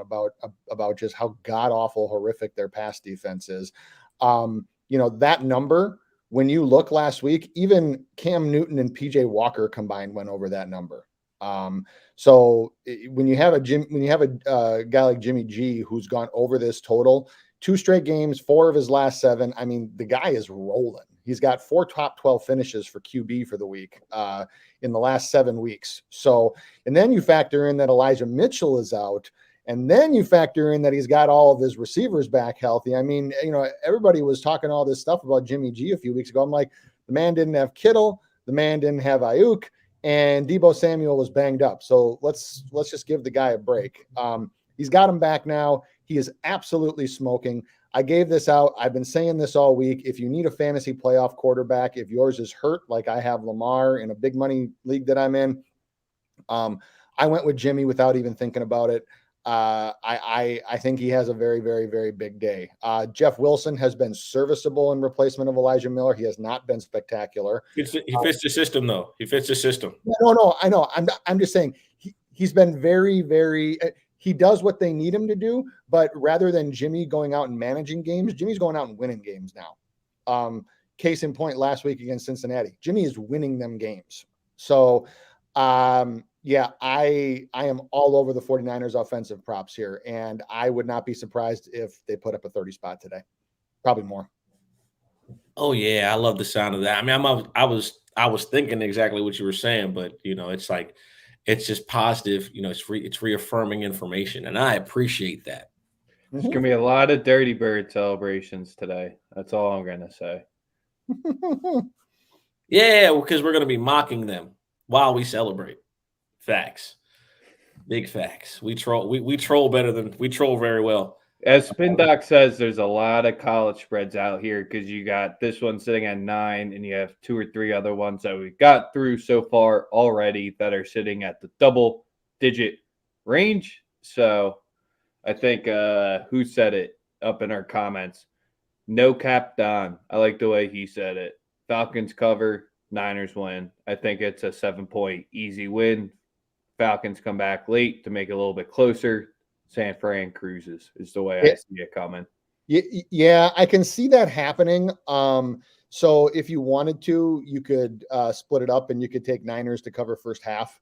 about just how god-awful, horrific their pass defense is. That number, when you look last week, even Cam Newton and PJ Walker combined went over that number. So when you have a guy like Jimmy G who's gone over this total, 2 straight games, 4 of his last 7, I mean, the guy is rolling. He's got 4 top 12 finishes for QB for the week in the last 7 weeks. So, and then you factor in that Elijah Mitchell is out, and then you factor in that he's got all of his receivers back healthy. I mean, everybody was talking all this stuff about Jimmy G a few weeks ago. I'm like, the man didn't have Kittle, the man didn't have Ayuk, and Deebo Samuel was banged up. So let's just give the guy a break. He's got him back now. He is absolutely smoking. I gave this out. I've been saying this all week. If you need a fantasy playoff quarterback, if yours is hurt, like I have Lamar in a big money league that I'm in, I went with Jimmy without even thinking about it. I think he has a very, very, very big day. Jeff Wilson has been serviceable in replacement of Elijah Miller. He has not been spectacular. He fits the system, though. He fits the system. No, I know. I'm just saying he's been very, very. He does what they need him to do, but rather than Jimmy going out and managing games, Jimmy's going out and winning games now. Case in point, last week against Cincinnati, Jimmy is winning them games. So, yeah, I am all over the 49ers offensive props here, and I would not be surprised if they put up a 30 spot today. Probably more. Oh yeah, I love the sound of that. I mean, I was thinking exactly what you were saying, but it's like it's just positive. It's reaffirming information, and I appreciate that. There's gonna be a lot of Dirty Bird celebrations today. That's all I'm gonna say. Yeah, because we're gonna be mocking them while we celebrate. Facts. Big facts. We troll better than we troll very well. As Spin Doc says, there's a lot of college spreads out here because you got this one sitting at 9, and you have 2 or 3 other ones that we've got through so far already that are sitting at the double-digit range. So I think who said it up in our comments? No cap Don. I like the way he said it. Falcons cover, Niners win. I think it's a 7-point easy win. Falcons come back late to make it a little bit closer. San Fran cruises is the way I see it coming. Yeah, I can see that happening. So if you wanted to, you could split it up and you could take Niners to cover first half.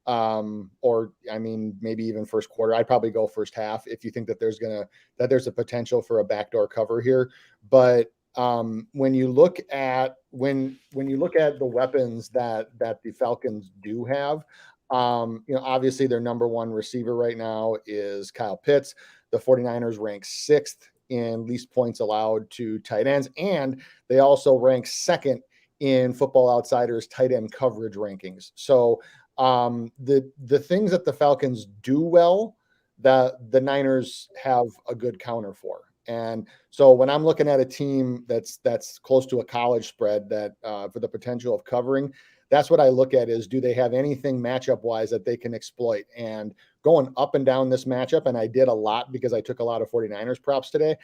Or I mean, maybe even first quarter. I'd probably go first half if you think that there's a potential for a backdoor cover here. But when you look at the weapons that the Falcons do have, obviously their number one receiver right now is Kyle Pitts. The 49ers rank 6th in least points allowed to tight ends, and they also rank 2nd in Football Outsiders tight end coverage rankings. So the things that the Falcons do well, that the Niners have a good counter for. And so when I'm looking at a team that's close to a college spread that for the potential of covering, that's what I look at is, do they have anything matchup wise that they can exploit? And going up and down this matchup, and I did a lot because I took a lot of 49ers props today,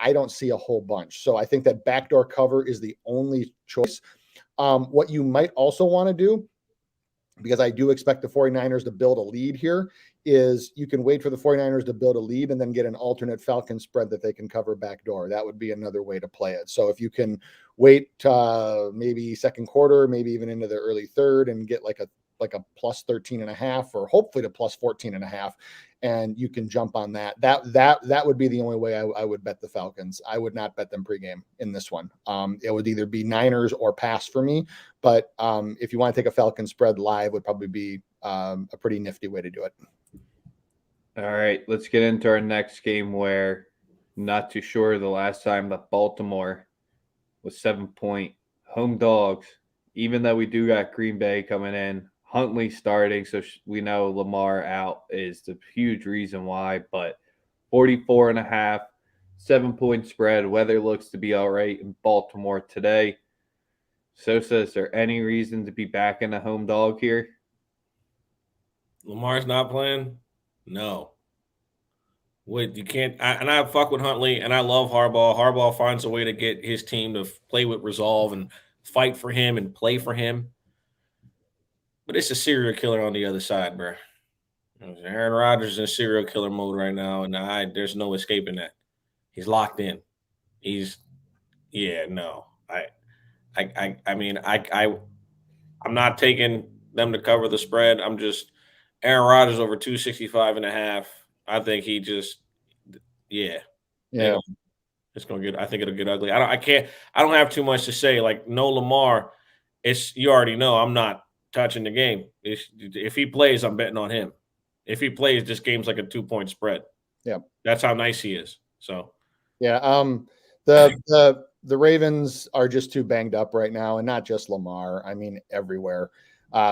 I don't see a whole bunch. So I think that backdoor cover is the only choice. What you might also want to do, because I do expect the 49ers to build a lead here, is you can wait for the 49ers to build a lead and then get an alternate Falcon spread that they can cover backdoor. That would be another way to play it. So if you can wait maybe second quarter, maybe even into the early third, and get like a plus 13.5 or hopefully to plus 14.5, and you can jump on that. That would be the only way I would bet the Falcons. I would not bet them pregame in this one. It would either be Niners or pass for me. But if you want to take a Falcon spread live, would probably be a pretty nifty way to do it. All right, let's get into our next game, where not too sure the last time that Baltimore was 7-point home dogs, even though we do got Green Bay coming in. Huntley starting, so we know Lamar out is the huge reason why, but 44.5, 7-point spread. Weather looks to be all right in Baltimore today. Sosa, is there any reason to be back in the home dog here? Lamar's not playing? No. You can't. I fuck with Huntley, and I love Harbaugh. Harbaugh finds a way to get his team to play with resolve and fight for him and play for him. But it's a serial killer on the other side, bro. Aaron Rodgers is in serial killer mode right now, and there's no escaping that. He's locked in. I'm not taking them to cover the spread. I'm just Aaron Rodgers over 265.5. I think he just, yeah. It's gonna get. I think it'll get ugly. I don't have too much to say. Like, no Lamar. You already know I'm not touching the game. If he plays, I'm betting on him. If he plays, this game's like a 2-point spread. Yeah, that's how nice he is. So, yeah. The Ravens are just too banged up right now, and not just Lamar. I mean, everywhere.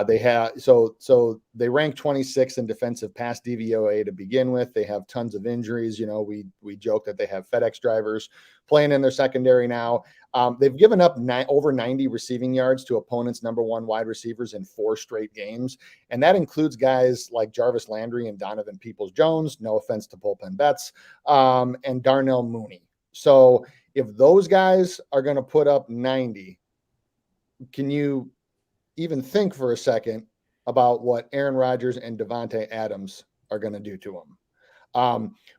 They have so they rank 26 in defensive pass DVOA to begin with. They have tons of injuries. We joke that they have FedEx drivers playing in their secondary now. They've given up over 90 receiving yards to opponents' number one wide receivers in 4 straight games, and that includes guys like Jarvis Landry and Donovan Peoples-Jones. No offense to bullpen bets, and Darnell Mooney. So if those guys are going to put up 90, can you even think for a second about what Aaron Rodgers and Devonte Adams are going to do to him?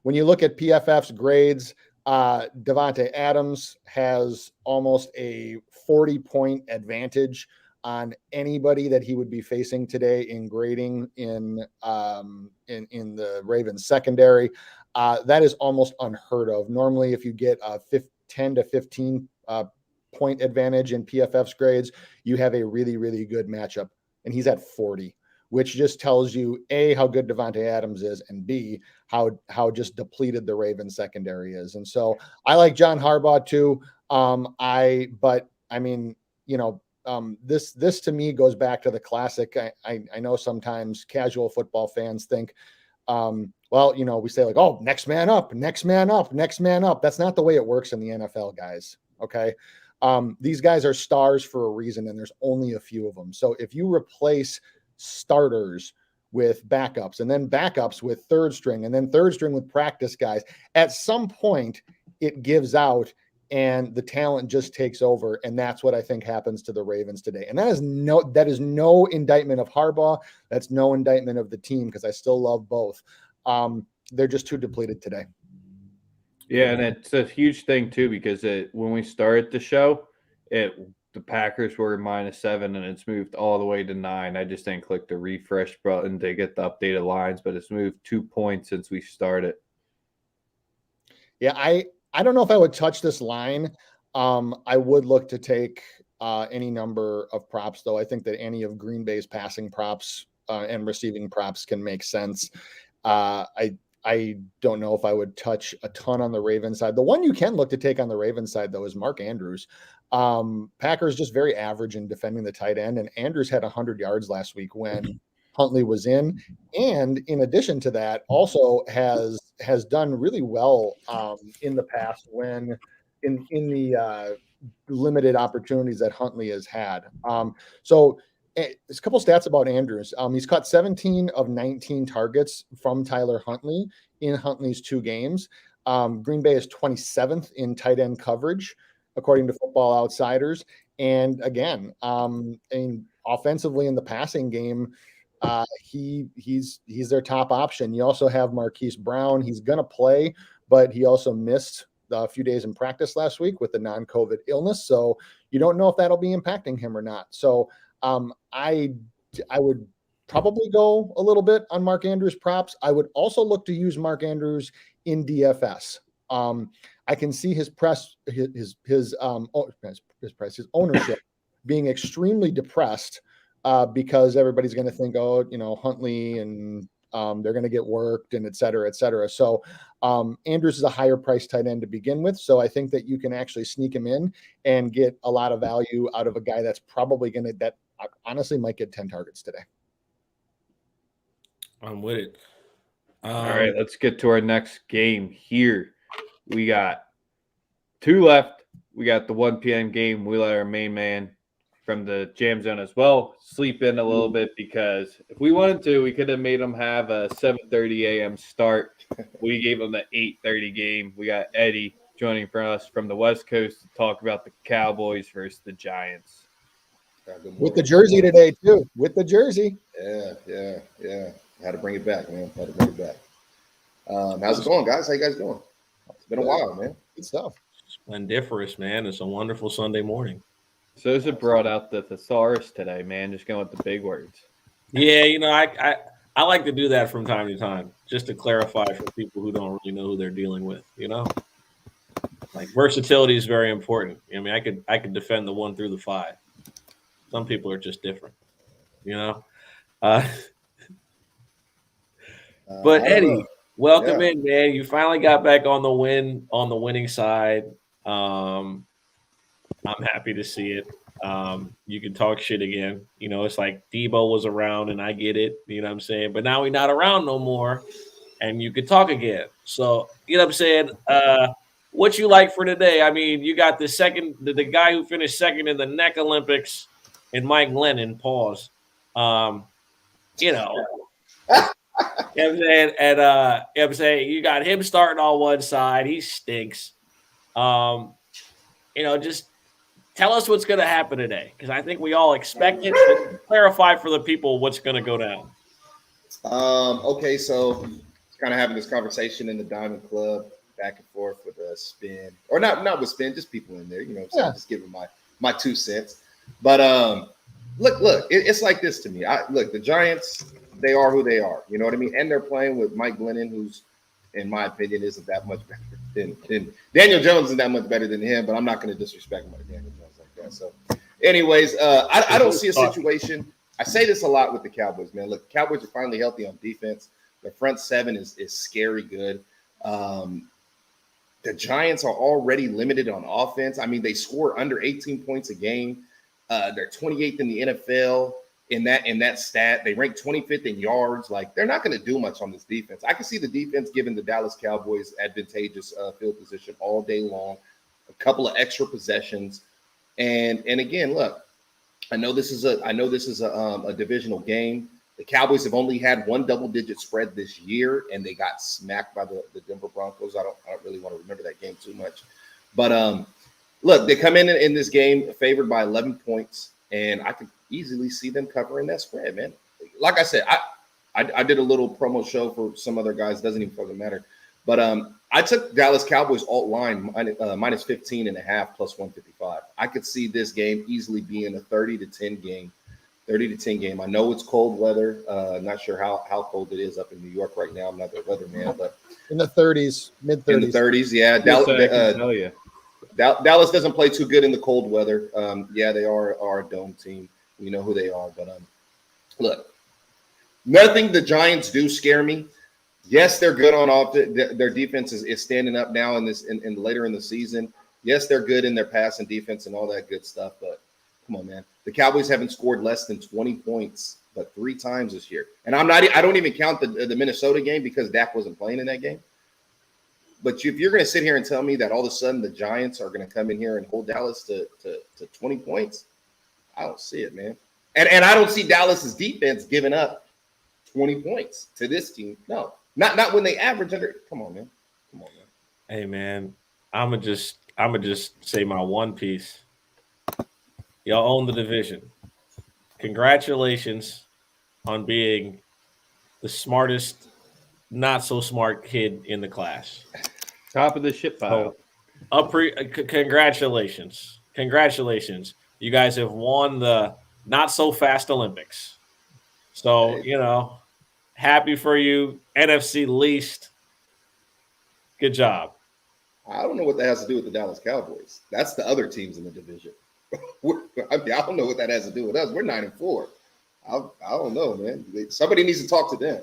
When you look at PFF's grades, Devonte Adams has almost a 40-point advantage on anybody that he would be facing today in grading in the Ravens secondary. That is almost unheard of. Normally, if you get a 10 to 15 point advantage in PFF's grades, you have a really, really good matchup. And he's at 40, which just tells you, A, how good Devonte Adams is, and B, how just depleted the Ravens secondary is. And so I like John Harbaugh too. This to me goes back to the classic. I know sometimes casual football fans think, we say like, oh, next man up. That's not the way it works in the NFL, guys. Okay. These guys are stars for a reason, and there's only a few of them. So if you replace starters with backups, and then backups with third string, and then third string with practice guys, at some point it gives out and the talent just takes over. And that's what I think happens to the Ravens today. And that is no indictment of Harbaugh. That's no indictment of the team, because I still love both. They're just too depleted today. Yeah, and it's a huge thing too because when we started the show, the Packers were -7 and it's moved all the way to 9. I just didn't click the refresh button to get the updated lines, but it's moved 2 points since we started. Yeah, I don't know if I would touch this line. I would look to take any number of props, though. I think that any of Green Bay's passing props and receiving props can make sense. I don't know if I would touch a ton on the Ravens side. The one you can look to take on the Ravens side, though, is Mark Andrews. Packers just very average in defending the tight end, and Andrews had 100 yards last week when Huntley was in. And in addition to that, also has done really well in the past when in the limited opportunities that Huntley has had. So there's a couple stats about Andrews. He's caught 17 of 19 targets from Tyler Huntley in Huntley's 2 games. Green Bay is 27th in tight end coverage, according to Football Outsiders. And again, offensively in the passing game, he's their top option. You also have Marquise Brown. He's going to play, but he also missed a few days in practice last week with a non-COVID illness. So you don't know if that'll be impacting him or not. So I would probably go a little bit on Mark Andrews props. I would also look to use Mark Andrews in DFS. I can see his ownership being extremely depressed because everybody's going to think, Huntley and they're going to get worked and et cetera, et cetera. So Andrews is a higher price tight end to begin with. So I think that you can actually sneak him in and get a lot of value out of a guy that's probably that honestly might get 10 targets today. I'm with it. All right, let's get to our next game here. We got 2 left. We got the 1 p.m. game. We let our main man from the Jam Zone as well sleep in a little bit because if we wanted to, we could have made him have a 7:30 a.m. start. We gave him the 8:30 game. We got Eddie joining for us from the West Coast to talk about the Cowboys versus the Giants. With the jersey today, too. With the jersey. Yeah. Had to bring it back, man. How's it going, guys? How you guys doing? It's been a while, man. Good stuff. Splendiferous, man. It's a wonderful Sunday morning. Sosa brought out the thesaurus today, man. Just going with the big words. Yeah, I like to do that from time to time, just to clarify for people who don't really know who they're dealing with. Like versatility is very important. I mean, I could defend the 1 through the 5. Some people are just different, But Eddie, welcome in, man. You finally got back on the winning side. I'm happy to see it. You can talk shit again. It's like Debo was around and I get it. You know what I'm saying? But now he's not around no more and you can talk again. So, you know what I'm saying? What you like for today? I mean, you got the guy who finished second in the neck Olympics and Mike Lennon, pause. You know what I'm saying? And I'm saying you got him starting on one side. He stinks. Just tell us what's going to happen today, because I think we all expect it. But clarify for the people what's going to go down. Okay, so kind of having this conversation in the Diamond Club, back and forth with a spin, or not with spin, just people in there. Just giving my 2 cents. But look, it's like this to me. The Giants, they are who they are. You know what I mean? And they're playing with Mike Glennon, who's, in my opinion, isn't that much better than Daniel Jones. Isn't that much better than him, but I'm not going to disrespect Daniel Jones like that. So, anyways, I don't see a situation. I say this a lot with the Cowboys, man. Look, Cowboys are finally healthy on defense. The front seven is scary good. The Giants are already limited on offense. I mean, they score under 18 points a game. They're 28th in the NFL in that stat. They rank 25th in yards. Like, they're not going to do much on this defense. I can see the defense giving the Dallas Cowboys advantageous field position all day long, a couple of extra possessions. And again, look, I know this is a divisional game. The Cowboys have only had one double-digit spread this year, and they got smacked by the Denver Broncos. I don't really want to remember that game too much. But look, they come in this game favored by 11 points, and I could easily see them covering that spread, man. Like I said, I did a little promo show for some other guys. Doesn't even fucking matter. But I took Dallas Cowboys alt line minus 15.5 plus 155. I could see this game easily being a 30-10 game. 30-10 game. I know it's cold weather. Not sure how cold it is up in New York right now. I'm not the weatherman, but in the 30s, mid 30s. In the 30s, yeah. Yes, I can tell you. Dallas doesn't play too good in the cold weather. Yeah, they are a dome team. We know who they are. But look, nothing the Giants do scare me. Yes, they're good on offense. Their defense is standing up now in later in the season. Yes, they're good in their pass and defense and all that good stuff. But come on, man. The Cowboys haven't scored less than 20 points but 3 times this year. And I don't even count the Minnesota game because Dak wasn't playing in that game. But if you're going to sit here and tell me that all of a sudden the Giants are going to come in here and hold Dallas to 20 points, I don't see it, man. And I don't see Dallas's defense giving up 20 points to this team. No, not when they average under. Come on, man. Hey, man, I'ma just say my one piece. Y'all own the division. Congratulations on being the smartest, not so smart kid in the class. Top of the ship pile. Congratulations. Congratulations. You guys have won the not so fast Olympics. So, happy for you. NFC least. Good job. I don't know what that has to do with the Dallas Cowboys. That's the other teams in the division. I don't know what that has to do with us. We're 9-4. I don't know, man. Somebody needs to talk to them.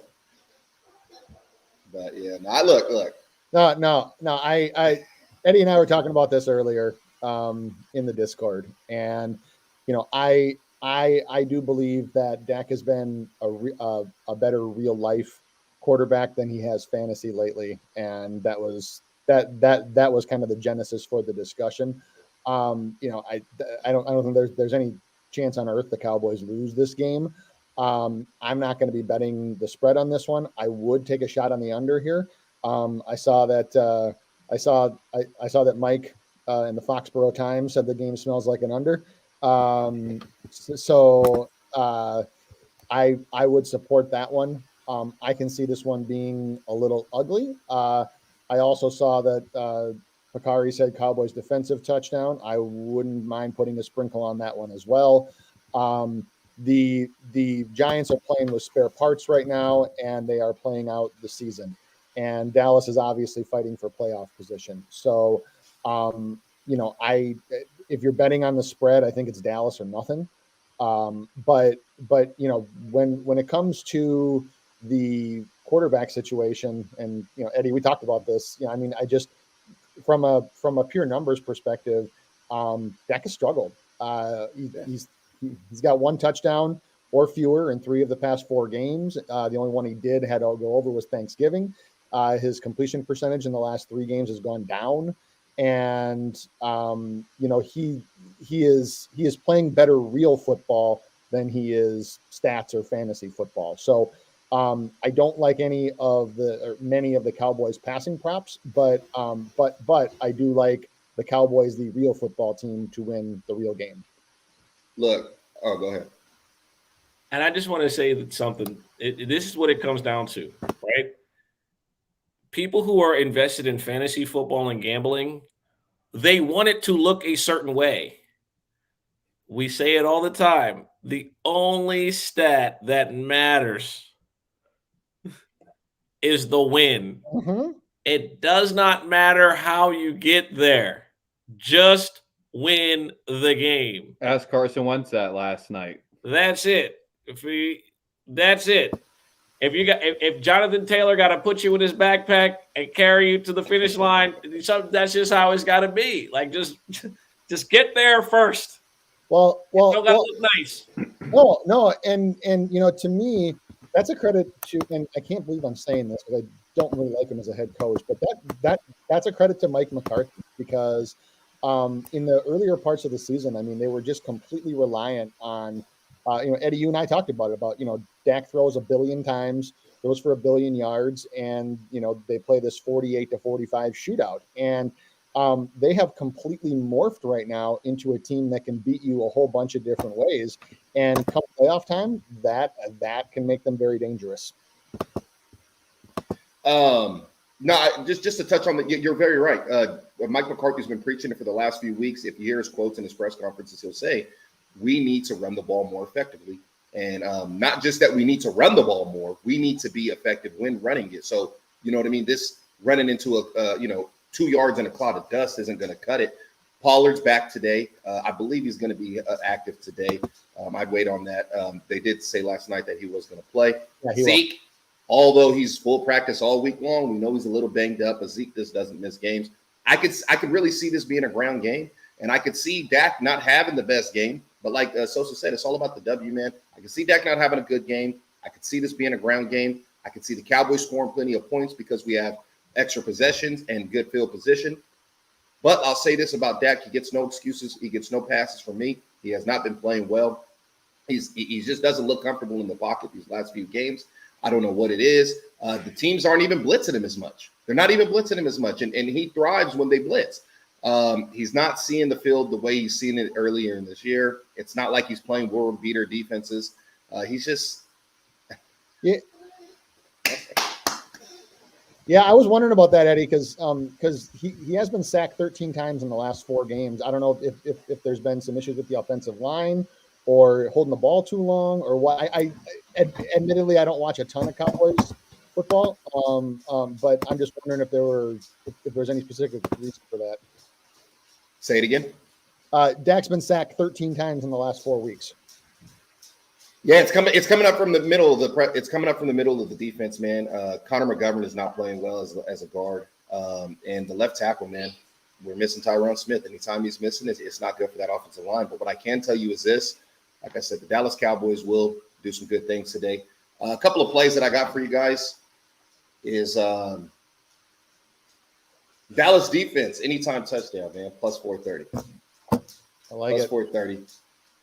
But yeah, look. No. I Eddie and I were talking about this earlier in the Discord, and I do believe that Dak has been a better real life quarterback than he has fantasy lately, and that was kind of the genesis for the discussion. I don't think there's any chance on earth the Cowboys lose this game. I'm not going to be betting the spread on this one. I would take a shot on the under here. I saw that Mike in the Foxborough Times said the game smells like an under. So I would support that one. I can see this one being a little ugly. I also saw that Bakari said Cowboys defensive touchdown. I wouldn't mind putting a sprinkle on that one as well. The Giants are playing with spare parts right now, and they are playing out the season. And Dallas is obviously fighting for playoff position. So, if you're betting on the spread, I think it's Dallas or nothing. But when it comes to the quarterback situation, and Eddie, we talked about this. I just from a pure numbers perspective, Dak has struggled. He's got 1 touchdown or fewer in 3 of the past 4 games. The only one he did had to go over was Thanksgiving. His completion percentage in the last 3 games has gone down, and he is playing better real football than he is stats or fantasy football. So I don't like many of the Cowboys passing props, but I do like the Cowboys, the real football team, to win the real game. Look, go ahead. And I just want to say that something. This is what it comes down to, right? People who are invested in fantasy football and gambling, they want it to look a certain way. We say it all the time. The only stat that matters is the win. Mm-hmm. It does not matter how you get there. Just win the game. Ask Carson Wentz that last night. That's it. That's it. If Jonathan Taylor got to put you in his backpack and carry you to the finish line, that's just how it's got to be. Like just get there first. Well, don't got to look nice. No, and to me, that's a credit to, and I can't believe I'm saying this because I don't really like him as a head coach, but that's a credit to Mike McCarthy, because in the earlier parts of the season, they were just completely reliant on, Eddie, you and I talked about it, Dak throws 1 billion times, throws for 1 billion yards, and, they play this 48-45 shootout. And they have completely morphed right now into a team that can beat you a whole bunch of different ways. And come playoff time, that can make them very dangerous. Just to touch on that, you're very right. Mike McCarthy's been preaching it for the last few weeks. If you hear his quotes in his press conferences, he'll say, we need to run the ball more effectively. And not just that we need to run the ball more, we need to be effective when running it. So, you know what I mean? This running into 2 yards in a cloud of dust isn't going to cut it. Pollard's back today. I believe he's going to be active today. I'd wait on that. They did say last night that he was going to play. Yeah, Zeke, although he's full practice all week long, we know he's a little banged up, but Zeke just doesn't miss games. I could really see this being a ground game, and I could see Dak not having the best game. But like Sosa said, it's all about the W, man. I can see Dak not having a good game. I could see this being a ground game. I could see the Cowboys scoring plenty of points because we have extra possessions and good field position. But I'll say this about Dak. He gets no excuses. He gets no passes from me. He has not been playing well. He just doesn't look comfortable in the pocket these last few games. I don't know what it is. The teams aren't even blitzing him as much. They're not even blitzing him as much. And he thrives when they blitz. He's not seeing the field the way he's seen it earlier in this year. It's not like he's playing world beater defenses. He's just. Yeah, I was wondering about that, Eddie, because he has been sacked 13 times in the last 4 games. I don't know if there's been some issues with the offensive line or holding the ball too long or what. Admittedly, I don't watch a ton of Cowboys football, but I'm just wondering if there's any specific reason for that. Say it again. Dak's been sacked 13 times in the last 4 weeks. Yeah, it's coming up from the middle of the defense, man. Connor McGovern is not playing well as a guard, and the left tackle, man, we're missing Tyron Smith. Anytime he's missing, it's not good for that offensive line. But what I can tell you is this: like I said, the Dallas Cowboys will do some good things today. A couple of plays that I got for you guys is Dallas defense anytime touchdown, man, plus 430. I like plus it. 430.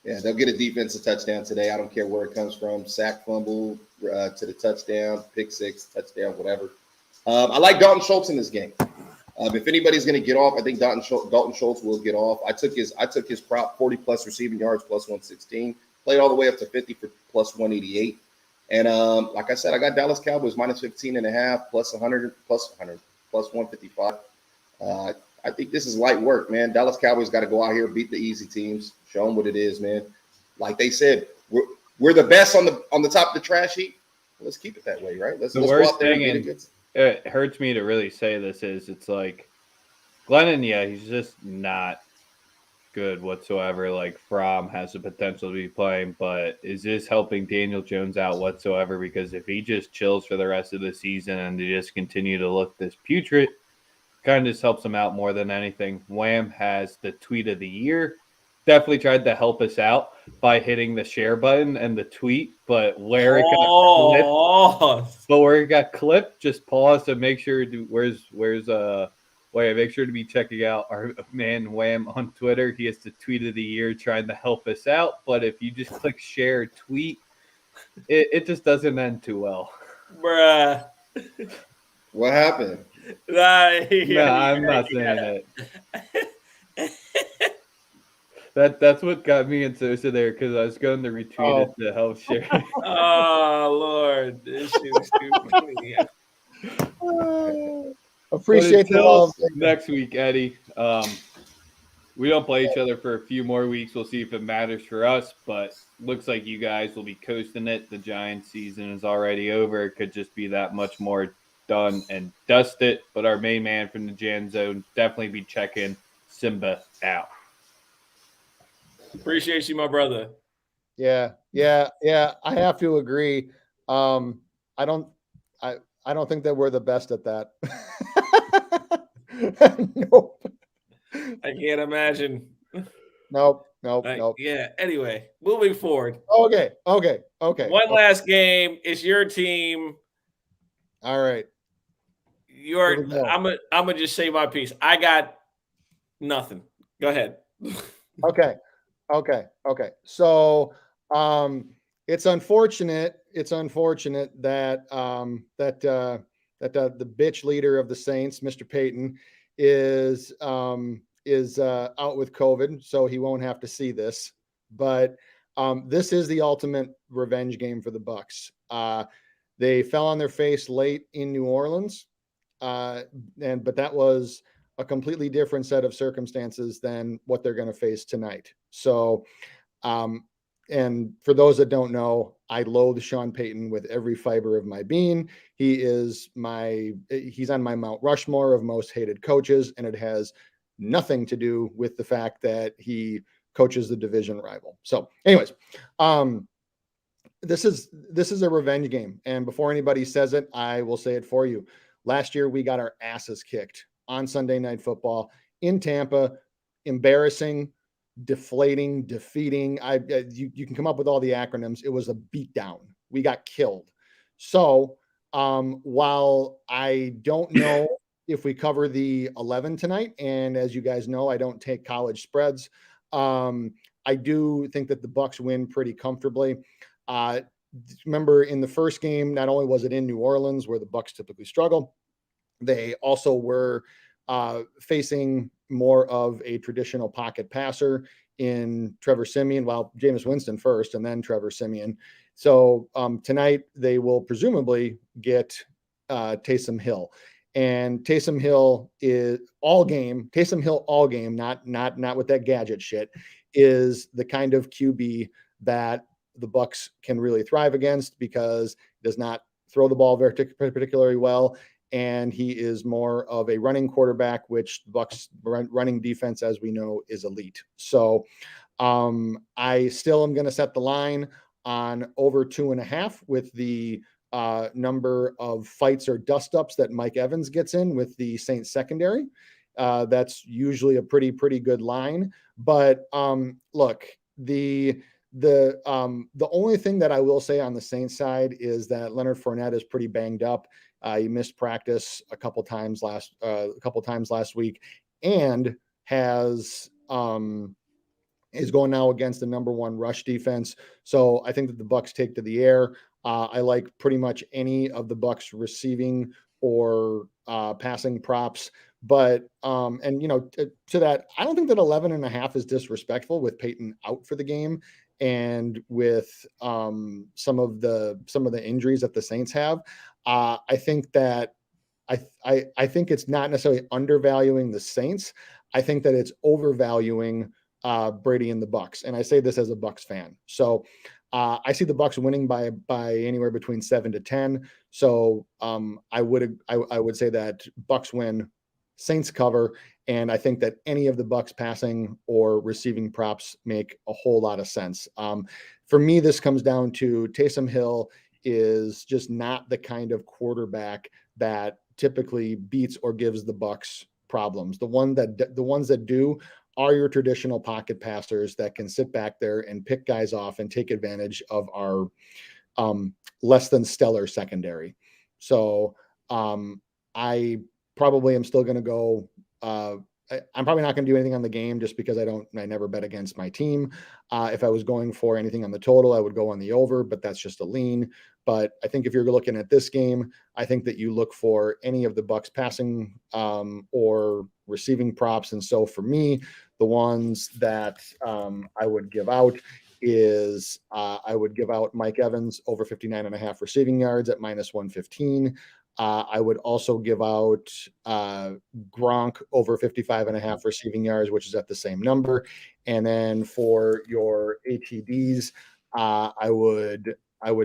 Yeah, they'll get a defensive touchdown today. I don't care where it comes from. Sack, fumble, to the touchdown, pick six, touchdown, whatever. I like Dalton Schultz in this game. If anybody's going to get off, I think Dalton Schultz will get off. I took his prop 40+ receiving yards plus 116. Played all the way up to 50 for plus 188. And like I said, I got Dallas Cowboys minus 15.5 plus 100 plus 155. I think this is light work, man. Dallas Cowboys got to go out here, beat the easy teams, show them what it is, man. Like they said, we're the best on the top of the trash heap. Let's keep it that way, right? Let's go out there and beat it. It hurts me to really say this it's like Glennon, yeah, he's just not good whatsoever. Like Fromm has the potential to be playing, but is this helping Daniel Jones out whatsoever? Because if he just chills for the rest of the season and they just continue to look this putrid, kind of just helps him out more than anything. Wham has the tweet of the year. Definitely tried to help us out by hitting the share button and the tweet, but where it got clipped, just pause and make sure to make sure to be checking out our man Wham on Twitter. He has the tweet of the year trying to help us out, but if you just click share tweet, it just doesn't end too well. Bruh. What happened? No, I'm not saying it. That's what got me and Sosa there because I was going to retweet it to help share. Oh Lord, this is stupid. Appreciate the love. Next week, Eddie. We don't play each other for a few more weeks. We'll see if it matters for us, but looks like you guys will be coasting it. The Giants season is already over. It could just be that much more done and dusted. But our main man from the Jan Zone definitely be checking Simba out. Appreciate you, my brother. Yeah. I have to agree. I don't think that we're the best at that. Nope. I can't imagine. Nope. Yeah. Anyway, moving forward. Okay. One last game. It's your team. All right. I'm gonna just say my piece. I got nothing. Go ahead. Okay. So it's unfortunate that the bitch leader of the Saints, Mr. Payton, is out with COVID, so he won't have to see this. But this is the ultimate revenge game for the Bucs. They fell on their face late in New Orleans. but that was a completely different set of circumstances than what they're going to face tonight. So, and for those that don't know, I loathe Sean Payton with every fiber of my being. He's on my Mount Rushmore of most hated coaches, and it has nothing to do with the fact that he coaches the division rival. So anyways, this is a revenge game. And before anybody says it, I will say it for you. Last year, we got our asses kicked on Sunday Night Football in Tampa. Embarrassing, deflating, defeating. You can come up with all the acronyms. It was a beatdown. We got killed. So while I don't know if we cover the 11 tonight, and as you guys know, I don't take college spreads, I do think that the Bucs win pretty comfortably. Remember, in the first game, not only was it in New Orleans where the Bucs typically struggle, they also were facing more of a traditional pocket passer in Trevor Siemian. Well, Jameis Winston first, and then Trevor Siemian. So tonight they will presumably get Taysom Hill, and Taysom Hill is all game. Taysom Hill all game, not with that gadget shit, is the kind of QB that the Bucs can really thrive against because he does not throw the ball very particularly well, and he is more of a running quarterback, which the Bucs running defense, as we know, is elite. So I still am going to set the line on over 2.5 with the number of fights or dust-ups that Mike Evans gets in with the Saints secondary. That's usually a pretty good line. But look, the only thing that I will say on the Saints side is that Leonard Fournette is pretty banged up. He missed practice a couple times last week, and is going now against the number 1 rush defense. So I think that the Bucs take to the air. I like pretty much any of the Bucs receiving or passing props. But to that, I don't think that 11.5 is disrespectful with Peyton out for the game and with some of the injuries that the Saints have. I think that I think it's not necessarily undervaluing the Saints. I think that it's overvaluing Brady and the Bucs, and I say this as a Bucs fan. So I see the Bucs winning by anywhere between 7 to 10. So I would say that Bucs win, Saints cover, and I think that any of the Bucs passing or receiving props make a whole lot of sense. For me, this comes down to Taysom Hill is just not the kind of quarterback that typically beats or gives the Bucs problems. The ones that do are your traditional pocket passers that can sit back there and pick guys off and take advantage of our less than stellar secondary. So I probably am still going to go. I'm probably not going to do anything on the game just because I never bet against my team. If I was going for anything on the total, I would go on the over, but that's just a lean. But I think if you're looking at this game, I think that you look for any of the Bucs passing or receiving props. And so for me, the ones that I would give out is I would give out Mike Evans over 59.5 receiving yards at -115. I would also give out Gronk over 55.5 receiving yards, which is at the same number. And then for your ATDs, I would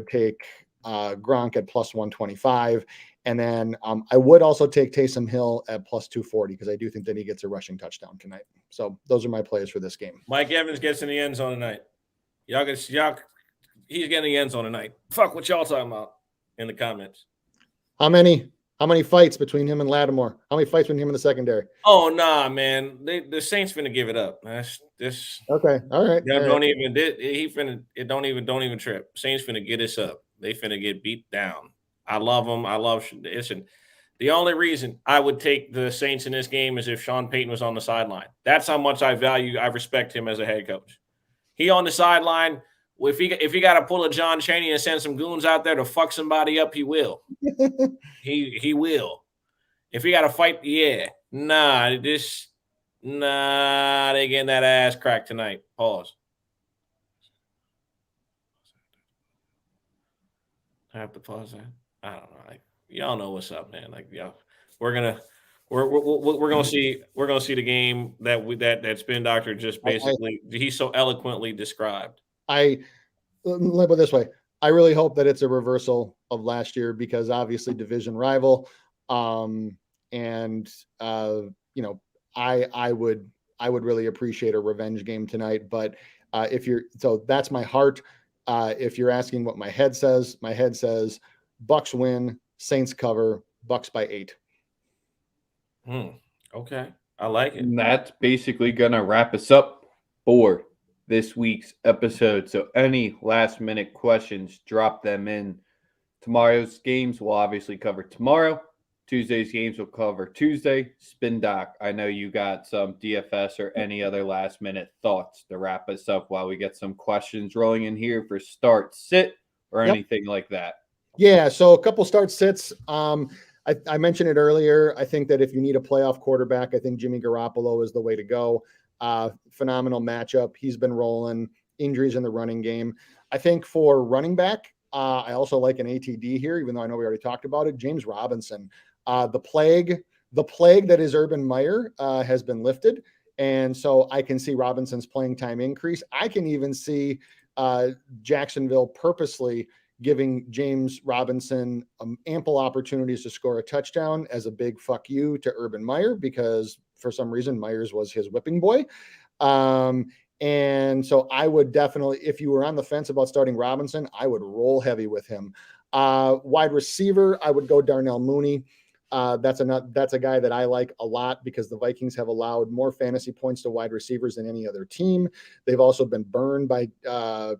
take Gronk at +125. And then I would also take Taysom Hill at +240 because I do think that he gets a rushing touchdown tonight. So those are my plays for this game. Mike Evans gets in the end zone tonight. He's getting the end zone tonight. Fuck what y'all talking about in the comments. How many fights between him and Lattimore? How many fights between him and the secondary? Oh nah, man. The Saints finna give it up. That's this. Okay, all right. Don't even trip. Saints finna get us up. They finna get beat down. I love them. Listen, the only reason I would take the Saints in this game is if Sean Payton was on the sideline. That's how much I respect him as a head coach. He on the sideline. If he got to pull a John Chaney and send some goons out there to fuck somebody up, he will. he will. If he got to fight, yeah. They getting that ass cracked tonight. Pause. I have to pause that. I don't know. y'all know what's up, man. Like, yeah, we're gonna see the game that Spin Doctor just basically he so eloquently described. Let me put it this way. I really hope that it's a reversal of last year because obviously division rival. I would really appreciate a revenge game tonight. But that's my heart. If you're asking what my head says Bucks win, Saints cover, Bucks by 8. Okay. I like it. And that's basically going to wrap us up for this week's episode. So any last minute questions, drop them in. Tomorrow's games we'll obviously cover tomorrow. Tuesday's games we'll cover Tuesday. Spin Doc, I know you got some DFS or any other last minute thoughts to wrap us up while we get some questions rolling in here for start, sit, or anything like that. Yeah, so a couple start sits. I mentioned it earlier. I think that if you need a playoff quarterback, I think Jimmy Garoppolo is the way to go. Phenomenal matchup. He's been rolling. Injuries in the running game. I think for running back, I also like an ATD here, even though I know we already talked about it. James Robinson. The plague that is Urban Meyer has been lifted. And so I can see Robinson's playing time increase. I can even see Jacksonville purposely giving James Robinson ample opportunities to score a touchdown as a big fuck you to Urban Meyer, because for some reason Myers was his whipping boy. And so I would definitely, if you were on the fence about starting Robinson, I would roll heavy with him. Wide receiver, I would go Darnell Mooney. That's a guy that I like a lot because the Vikings have allowed more fantasy points to wide receivers than any other team. They've also been burned by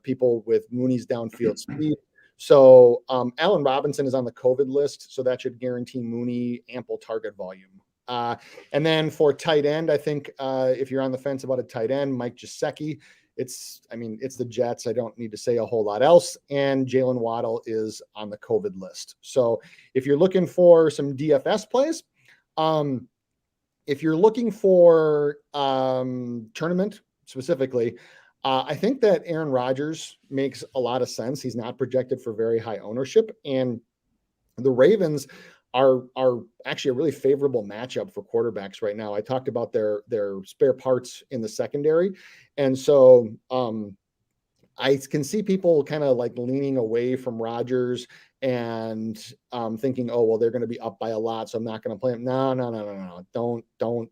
people with Mooney's downfield speed. So Allen Robinson is on the COVID list, so that should guarantee Mooney ample target volume. And then for tight end, I think if you're on the fence about a tight end, Mike Gesicki, it's the Jets. I don't need to say a whole lot else. And Jalen Waddle is on the COVID list. So if you're looking for some DFS plays, if you're looking for tournament specifically, I think that Aaron Rodgers makes a lot of sense. He's not projected for very high ownership, and the Ravens are actually a really favorable matchup for quarterbacks right now. I talked about their spare parts in the secondary, and so I can see people kind of like leaning away from Rodgers and thinking, oh well, they're going to be up by a lot, so I'm not going to play him. No.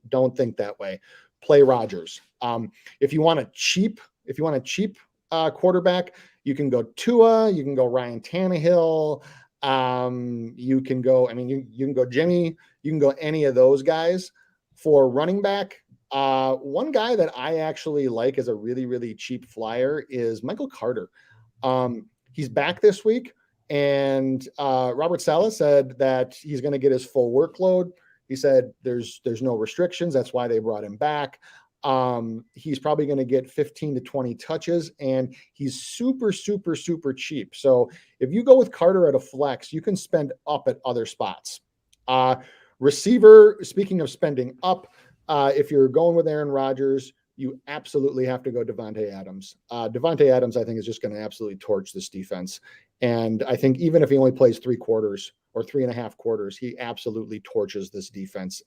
Don't think that way. Play Rodgers. If you want a cheap quarterback, you can go Tua, you can go Ryan Tannehill, you can go Jimmy, you can go any of those guys. For running back, one guy that I actually like as a really, really cheap flyer is Michael Carter. He's back this week, and Robert Saleh said that he's going to get his full workload. He said there's no restrictions. That's why they brought him back. He's probably going to get 15 to 20 touches, and he's super, super, super cheap. So if you go with Carter at a flex, you can spend up at other spots. Receiver, speaking of spending up, if you're going with Aaron Rodgers, you absolutely have to go Devonte Adams. Devonte Adams, I think, is just going to absolutely torch this defense. And I think even if he only plays 3 quarters or 3.5 quarters, he absolutely torches this defense.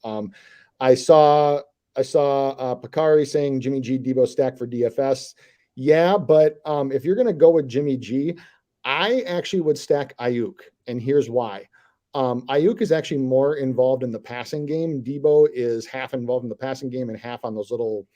I saw Picari saying Jimmy G, Debo stack for DFS. Yeah, but if you're going to go with Jimmy G, I actually would stack Ayuk, and here's why. Ayuk is actually more involved in the passing game. Debo is half involved in the passing game and half on those little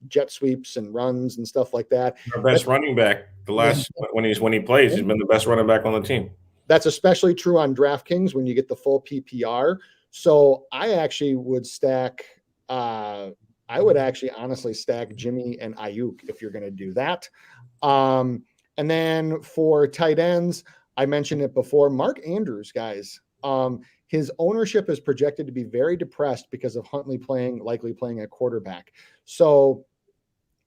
jet sweeps and runs and stuff like that. Our best running back when he plays, he's been the best running back on the team. That's especially true on DraftKings when you get the full PPR. So I actually would stack. I would actually honestly stack Jimmy and Ayuk if you're going to do that. And then for tight ends, I mentioned it before. Mark Andrews, guys. His ownership is projected to be very depressed because of Huntley likely playing at quarterback. So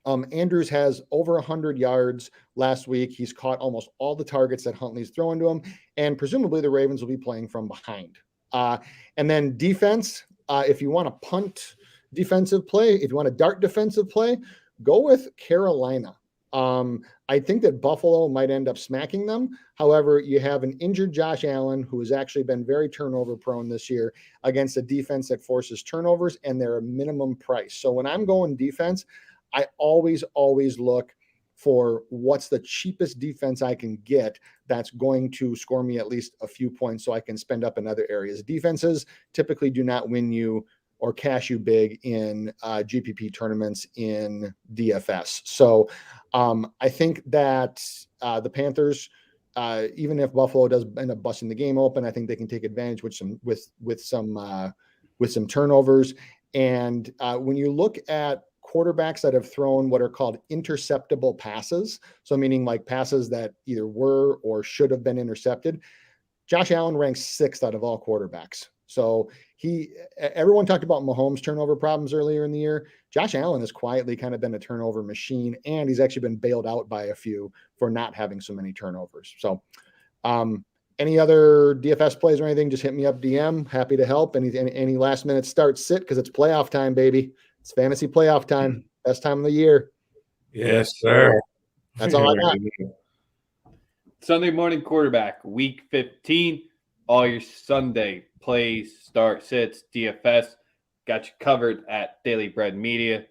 Andrews has over 100 yards last week. He's caught almost all the targets that Huntley's throwing to him, and presumably the Ravens will be playing from behind. And then defense, if you want to punt defensive play, if you want a dart defensive play, go with Carolina. I think that Buffalo might end up smacking them. However, you have an injured Josh Allen, who has actually been very turnover prone this year, against a defense that forces turnovers, and they're a minimum price. So when I'm going defense, I always look for what's the cheapest defense I can get that's going to score me at least a few points so I can spend up in other areas. Defenses typically do not win you or cash you big in GPP tournaments in DFS. So I think that the Panthers, even if Buffalo does end up busting the game open, I think they can take advantage with some turnovers. And when you look at quarterbacks that have thrown what are called interceptable passes, so meaning like passes that either were or should have been intercepted, Josh Allen ranks 6th out of all quarterbacks. So everyone talked about Mahomes' turnover problems earlier in the year. Josh Allen has quietly kind of been a turnover machine, and he's actually been bailed out by a few for not having so many turnovers. So any other DFS plays or anything, just hit me up DM. Happy to help. Any last minute start sit, because it's playoff time, baby. It's fantasy playoff time. Best time of the year. Yes, sir. That's all I got. Sunday morning quarterback, week 15. All your Sunday plays, start sits, DFS. Got you covered at Daily Bread Media,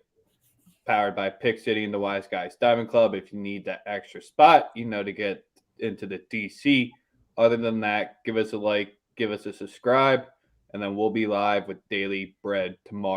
powered by Pick City and the Wise Guys Diamond Club. If you need that extra spot, to get into the DC. Other than that, give us a like, give us a subscribe, and then we'll be live with Daily Bread tomorrow.